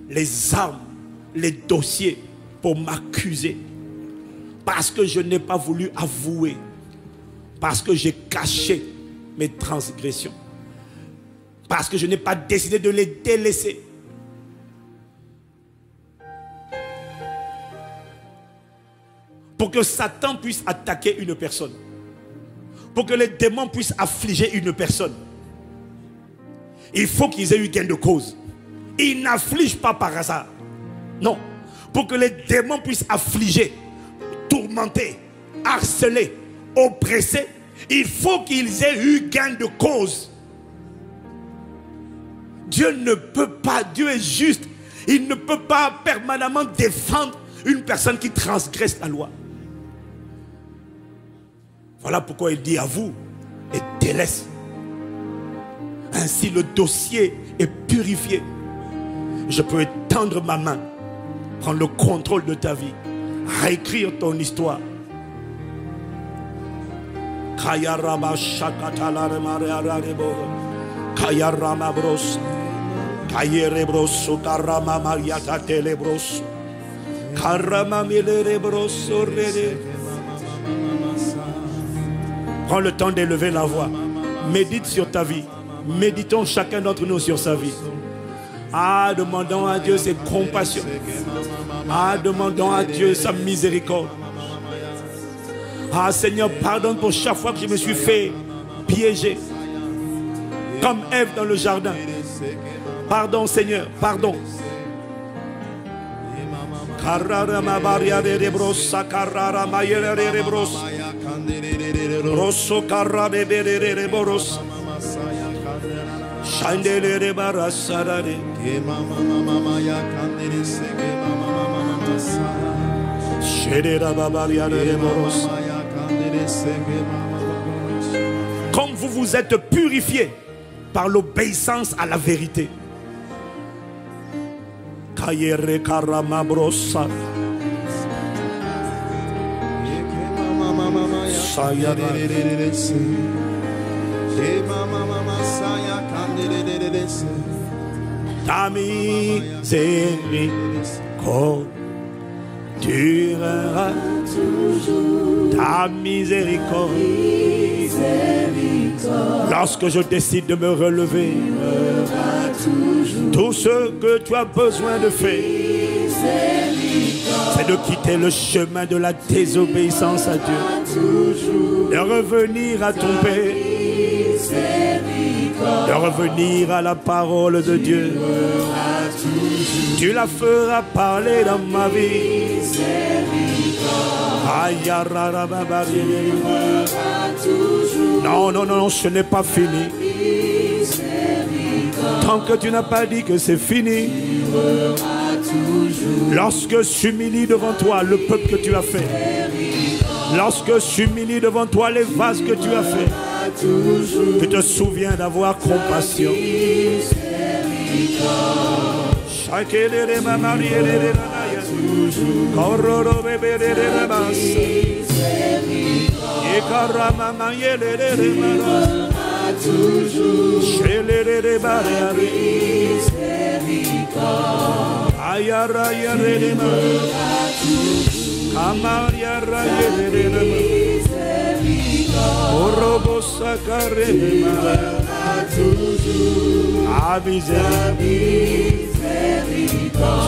Speaker 1: les armes, les dossiers pour m'accuser. Parce que je n'ai pas voulu avouer. Parce que j'ai caché mes transgressions. Parce que je n'ai pas décidé de les délaisser. Pour que Satan puisse attaquer une personne. Pour que les démons puissent affliger une personne. Il faut qu'ils aient eu gain de cause. Ils n'affligent pas par hasard. Non. Pour que les démons puissent affliger, tourmenter, harceler, oppresser, il faut qu'ils aient eu gain de cause. Dieu ne peut pas, Dieu est juste. Il ne peut pas permanemment défendre une personne qui transgresse la loi. Voilà pourquoi il dit à vous et délaisse. Ainsi le dossier est purifié. Je peux étendre ma main, prendre le contrôle de ta vie, réécrire ton histoire. Kayarama shakatalaremarearebo, Kayarama bros, Kayerebros, Karama mariata telebros, Karama milerebros, rede. Prends le temps d'élever la voix. Médite sur ta vie. Méditons chacun d'entre nous sur sa vie. Ah, demandons à Dieu ses compassions. Ah, demandons à Dieu sa miséricorde. Ah, Seigneur, pardonne pour chaque fois que je me suis fait piéger. Comme Ève dans le jardin. Pardon, Seigneur, pardon. Rosso carrabe berere boros. Shandele barasarare. Shedera babariare boros. Comme vous vous êtes purifié par l'obéissance à la vérité. Kayere karama brosa. Ta miséricorde durera toujours. Ta miséricorde. Lorsque je décide de me relever, tout ce que tu as besoin de faire, c'est de quitter le chemin de la désobéissance à Dieu, de revenir à ton Père, de revenir à la parole de Dieu. Tu la feras parler dans ma vie. Non, non, non, ce n'est pas fini. Tant que tu n'as pas dit que c'est fini. Lorsque s'humilie devant toi le peuple que tu as fait, lorsque s'humilie devant toi les vases que tu as fait, tu te souviens d'avoir compassion. Ayara yarema, Amaria rayema, Orobo sakarema,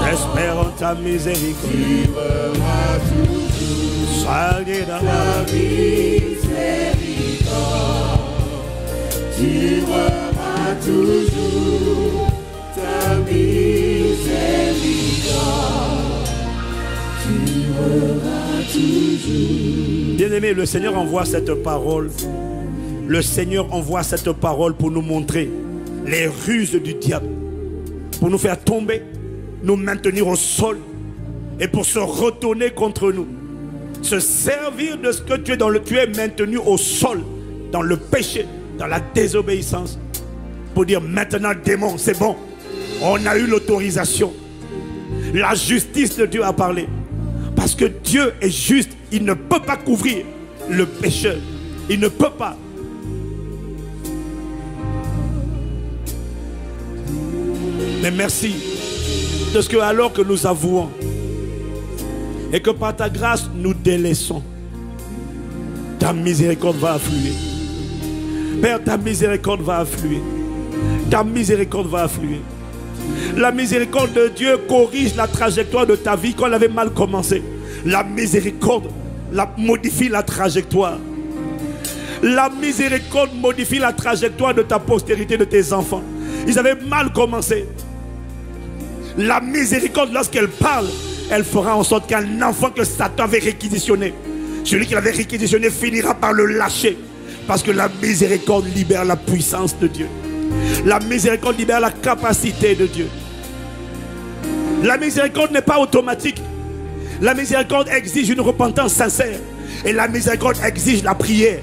Speaker 1: j'espère en ta miséricorde. Salguera la miséricorde, tu verras toujours ta miséricorde, tu verras toujours. Bien-aimé, le Seigneur envoie cette parole. Le Seigneur envoie cette parole pour nous montrer les ruses du diable, pour nous faire tomber, nous maintenir au sol et pour se retourner contre nous. Se servir de ce que tu es tu es maintenu au sol, dans le péché, dans la désobéissance, pour dire maintenant démon, c'est bon, on a eu l'autorisation. La justice de Dieu a parlé. Parce que Dieu est juste, il ne peut pas couvrir le pécheur. Il ne peut pas. Mais merci de ce que alors que nous avouons et que par ta grâce nous délaissons, ta miséricorde va affluer. Père, ta miséricorde va affluer. Ta miséricorde va affluer. La miséricorde de Dieu corrige la trajectoire de ta vie quand elle avait mal commencé. La miséricorde modifie la trajectoire. La miséricorde modifie la trajectoire de ta postérité, de tes enfants. Ils avaient mal commencé. La miséricorde, lorsqu'elle parle, elle fera en sorte qu'un enfant que Satan avait réquisitionné, celui qui l'avait réquisitionné finira par le lâcher. Parce que la miséricorde libère la puissance de Dieu. La miséricorde libère la capacité de Dieu. La miséricorde n'est pas automatique. La miséricorde exige une repentance sincère. Et la miséricorde exige la prière.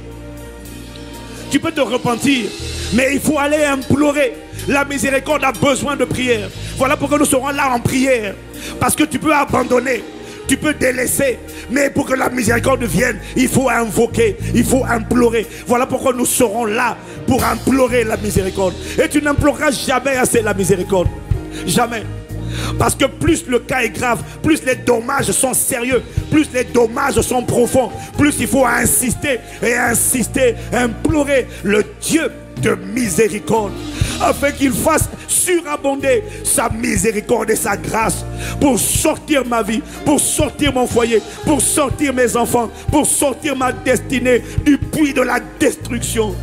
Speaker 1: Tu peux te repentir, mais il faut aller implorer. La miséricorde a besoin de prière. Voilà pourquoi nous serons là en prière. Parce que tu peux abandonner, tu peux délaisser, mais pour que la miséricorde vienne, il faut invoquer, il faut implorer. Voilà pourquoi nous serons là pour implorer la miséricorde. Et tu n'imploreras jamais assez la miséricorde. Jamais. Parce que plus le cas est grave, plus les dommages sont sérieux, plus les dommages sont profonds, plus il faut insister et insister, implorer le Dieu de miséricorde, afin qu'il fasse surabonder sa miséricorde et sa grâce pour sortir ma vie, pour sortir mon foyer, pour sortir mes enfants, pour sortir ma destinée du puits de la destruction.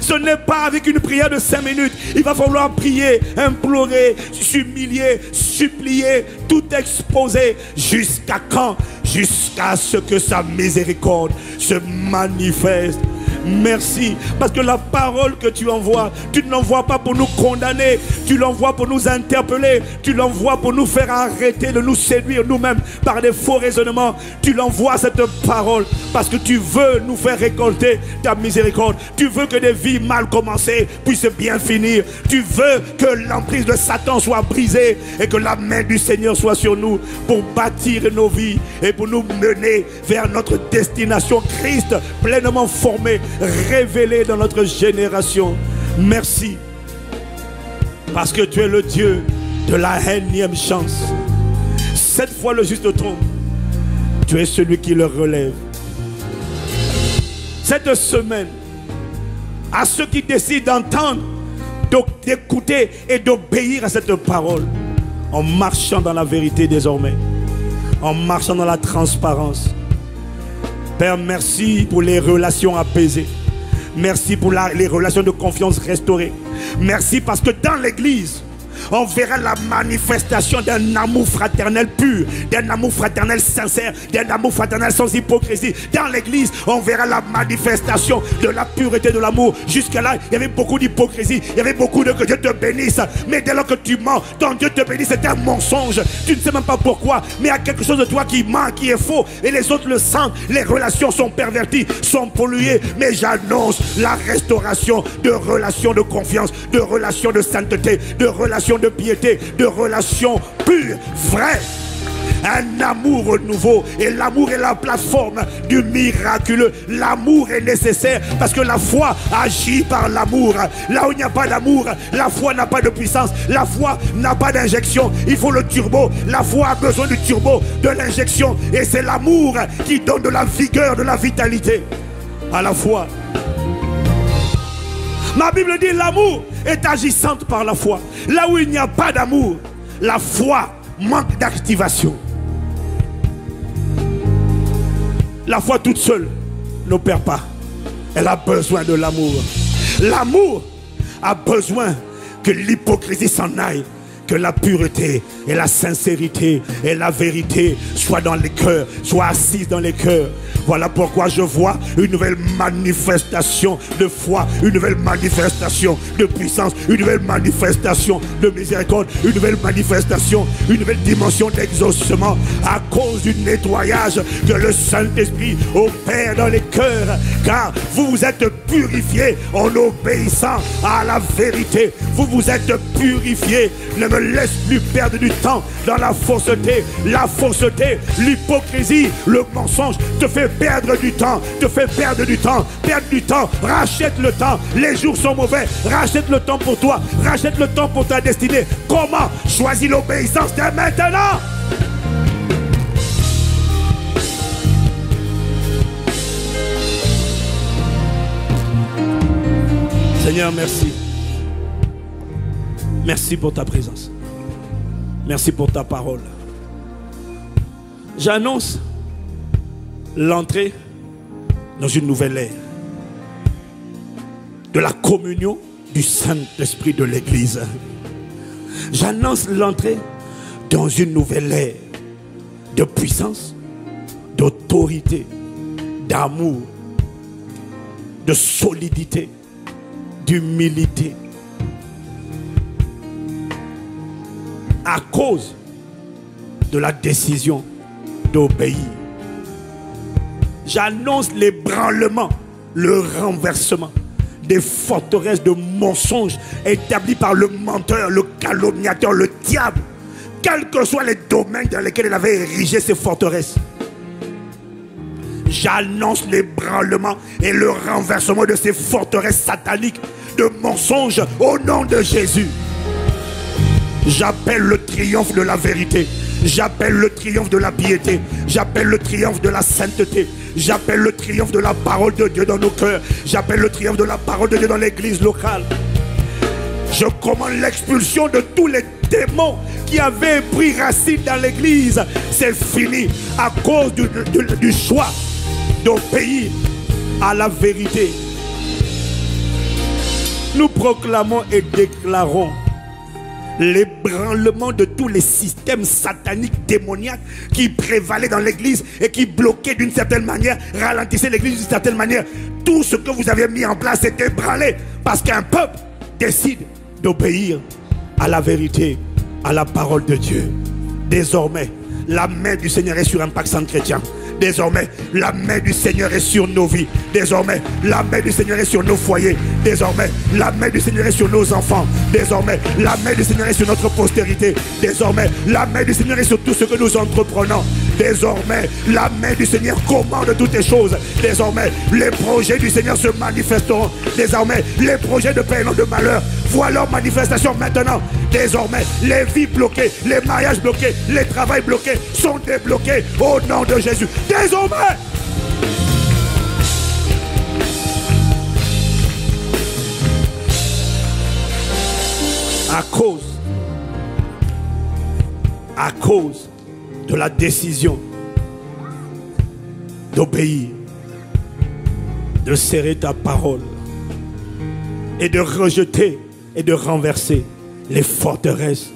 Speaker 1: Ce n'est pas avec une prière de 5 minutes. Il va falloir prier, implorer, s'humilier, supplier, tout exposer. Jusqu'à quand? Jusqu'à ce que sa miséricorde se manifeste. Merci, parce que la parole que tu envoies, tu ne l'envoies pas pour nous condamner, tu l'envoies pour nous interpeller, tu l'envoies pour nous faire arrêter de nous séduire nous-mêmes par des faux raisonnements. Tu l'envoies cette parole parce que tu veux nous faire récolter ta miséricorde. Tu veux que des vies mal commencées puissent bien finir. Tu veux que l'emprise de Satan soit brisée et que la main du Seigneur soit sur nous pour bâtir nos vies et pour nous mener vers notre destination. Christ pleinement formé, révélé dans notre génération. Merci, parce que tu es le Dieu de la énième chance. Cette fois le juste trompe, tu es celui qui le relève. Cette semaine, à ceux qui décident d'entendre, d'écouter et d'obéir à cette parole, en marchant dans la vérité désormais, en marchant dans la transparence. Père, merci pour les relations apaisées. Merci pour les relations de confiance restaurées. Merci parce que dans l'église, on verra la manifestation d'un amour fraternel pur, d'un amour fraternel sincère, d'un amour fraternel sans hypocrisie. Dans l'église, on verra la manifestation de la pureté de l'amour. Jusque-là, il y avait beaucoup d'hypocrisie, il y avait beaucoup de que Dieu te bénisse. Mais dès lors que tu mens, ton Dieu te bénisse, c'est un mensonge. Tu ne sais même pas pourquoi, mais il y a quelque chose de toi qui ment, qui est faux. Et les autres le sentent. Les relations sont perverties, sont polluées. Mais j'annonce la restauration de relations de confiance, de relations de sainteté, de relations de piété, de relations pures, vraies. Un amour nouveau. Et l'amour est la plateforme du miraculeux. L'amour est nécessaire parce que la foi agit par l'amour. Là où il n'y a pas d'amour, la foi n'a pas de puissance. La foi n'a pas d'injection. Il faut le turbo. La foi a besoin du turbo, de l'injection. Et c'est l'amour qui donne de la vigueur, de la vitalité à la foi. Ma Bible dit l'amour est agissante par la foi. Là où il n'y a pas d'amour, la foi manque d'activation. La foi toute seule n'opère pas. Elle a besoin de l'amour. L'amour a besoin que l'hypocrisie s'en aille, Que la pureté et la sincérité et la vérité soient dans les cœurs, soient assises dans les cœurs. Voilà pourquoi je vois une nouvelle manifestation de foi, une nouvelle manifestation de puissance, une nouvelle manifestation de miséricorde, une nouvelle manifestation, une nouvelle dimension d'exaucement à cause du nettoyage que le Saint-Esprit opère dans les cœurs. Car vous vous êtes purifiés en obéissant à la vérité. Vous vous êtes purifiés. Ne me laisse plus perdre du temps dans la fausseté. La fausseté, l'hypocrisie, le mensonge te fait perdre du temps, te fait perdre du temps, perdre du temps. Rachète le temps. Les jours sont mauvais. Rachète le temps pour toi. Rachète le temps pour ta destinée. Comment? Choisis l'obéissance dès maintenant. Seigneur, merci. Merci pour ta présence. Merci pour ta parole. J'annonce l'entrée dans une nouvelle ère de la communion du Saint-Esprit de l'Église. J'annonce l'entrée dans une nouvelle ère de puissance, d'autorité, d'amour, de solidité, d'humilité. À cause de la décision d'obéir. J'annonce l'ébranlement, le renversement des forteresses de mensonges établies par le menteur, le calomniateur, le diable, quels que soient les domaines dans lesquels il avait érigé ces forteresses. J'annonce l'ébranlement et le renversement de ces forteresses sataniques de mensonges au nom de Jésus. J'appelle le triomphe de la vérité. J'appelle le triomphe de la piété. J'appelle le triomphe de la sainteté. J'appelle le triomphe de la parole de Dieu dans nos cœurs. J'appelle le triomphe de la parole de Dieu dans l'église locale. Je commande l'expulsion de tous les démons qui avaient pris racine dans l'église. C'est fini à cause du choix d'obéir à la vérité. Nous proclamons et déclarons l'ébranlement de tous les systèmes sataniques démoniaques qui prévalaient dans l'église et qui bloquaient d'une certaine manière, ralentissaient l'église d'une certaine manière. Tout ce que vous avez mis en place est ébranlé parce qu'un peuple décide d'obéir à la vérité, à la parole de Dieu. Désormais, la main du Seigneur est sur Impact Centre Chrétien. Désormais, la main du Seigneur est sur nos vies. Désormais, la main du Seigneur est sur nos foyers. Désormais, la main du Seigneur est sur nos enfants. Désormais, la main du Seigneur est sur notre postérité. Désormais, la main du Seigneur est sur tout ce que nous entreprenons. Désormais, la main du Seigneur commande toutes les choses. Désormais, les projets du Seigneur se manifesteront. Désormais, les projets de paix et non de malheur voient leur manifestation maintenant. Désormais, les vies bloquées, les mariages bloqués, les travails bloqués sont débloqués au nom de Jésus. Désormais, à cause de la décision d'obéir, de serrer ta parole et de rejeter et de renverser les forteresses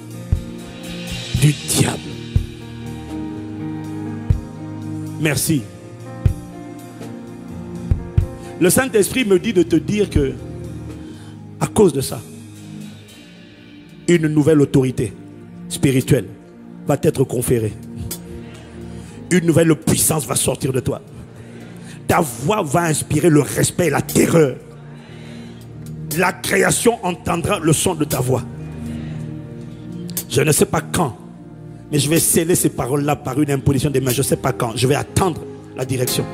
Speaker 1: du diable. Merci. Le Saint-Esprit me dit de te dire que, à cause de ça, une nouvelle autorité spirituelle va t'être conférée. Une nouvelle puissance va sortir de toi. Ta voix va inspirer le respect et la terreur. La création entendra le son de ta voix. Je ne sais pas quand, mais je vais sceller ces paroles-là par une imposition des mains. Je ne sais pas quand. Je vais attendre la direction.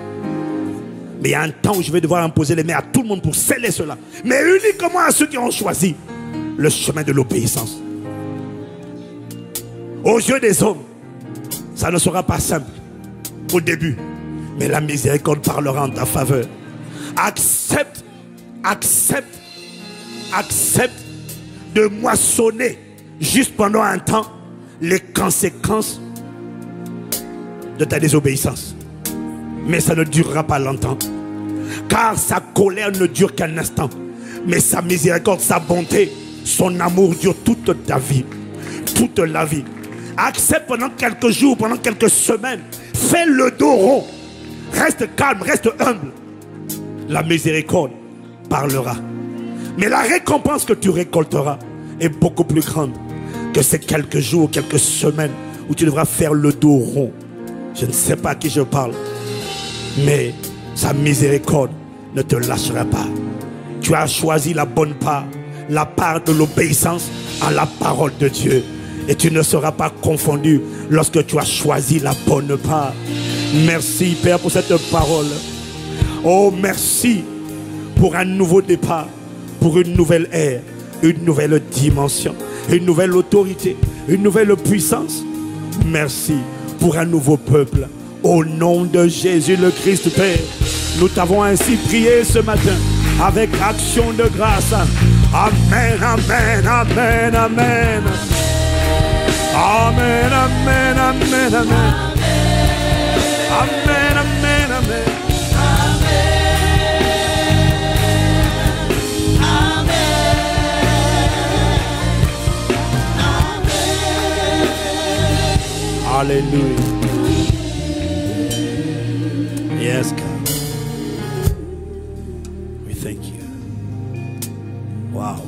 Speaker 1: Mais il y a un temps où je vais devoir imposer les mains à tout le monde pour sceller cela. Mais uniquement à ceux qui ont choisi le chemin de l'obéissance. Aux yeux des hommes, ça ne sera pas simple au début. Mais la miséricorde parlera en ta faveur. Accepte de moissonner juste pendant un temps les conséquences de ta désobéissance. Mais ça ne durera pas longtemps. Car sa colère ne dure qu'un instant. Mais sa miséricorde, sa bonté, son amour dure toute ta vie. toute la vie. Accepte pendant quelques jours, pendant quelques semaines. Fais le dos rond. Reste calme, reste humble. La miséricorde parlera. Mais la récompense que tu récolteras est beaucoup plus grande que ces quelques jours, quelques semaines où tu devras faire le dos rond. Je ne sais pas à qui je parle, mais sa miséricorde ne te lâchera pas. Tu as choisi la bonne part, la part de l'obéissance à la parole de Dieu. Et tu ne seras pas confondu lorsque tu as choisi la bonne part. Merci Père pour cette parole. Oh merci pour un nouveau départ, pour une nouvelle ère, une nouvelle dimension, une nouvelle autorité, une nouvelle puissance. Merci pour un nouveau peuple. Au nom de Jésus le Christ, Père, nous t'avons ainsi prié ce matin avec action de grâce. Amen, amen, amen, amen. Amen, amen, amen, amen. Amen, amen, amen. Hallelujah. Yes, God. We thank you. Wow.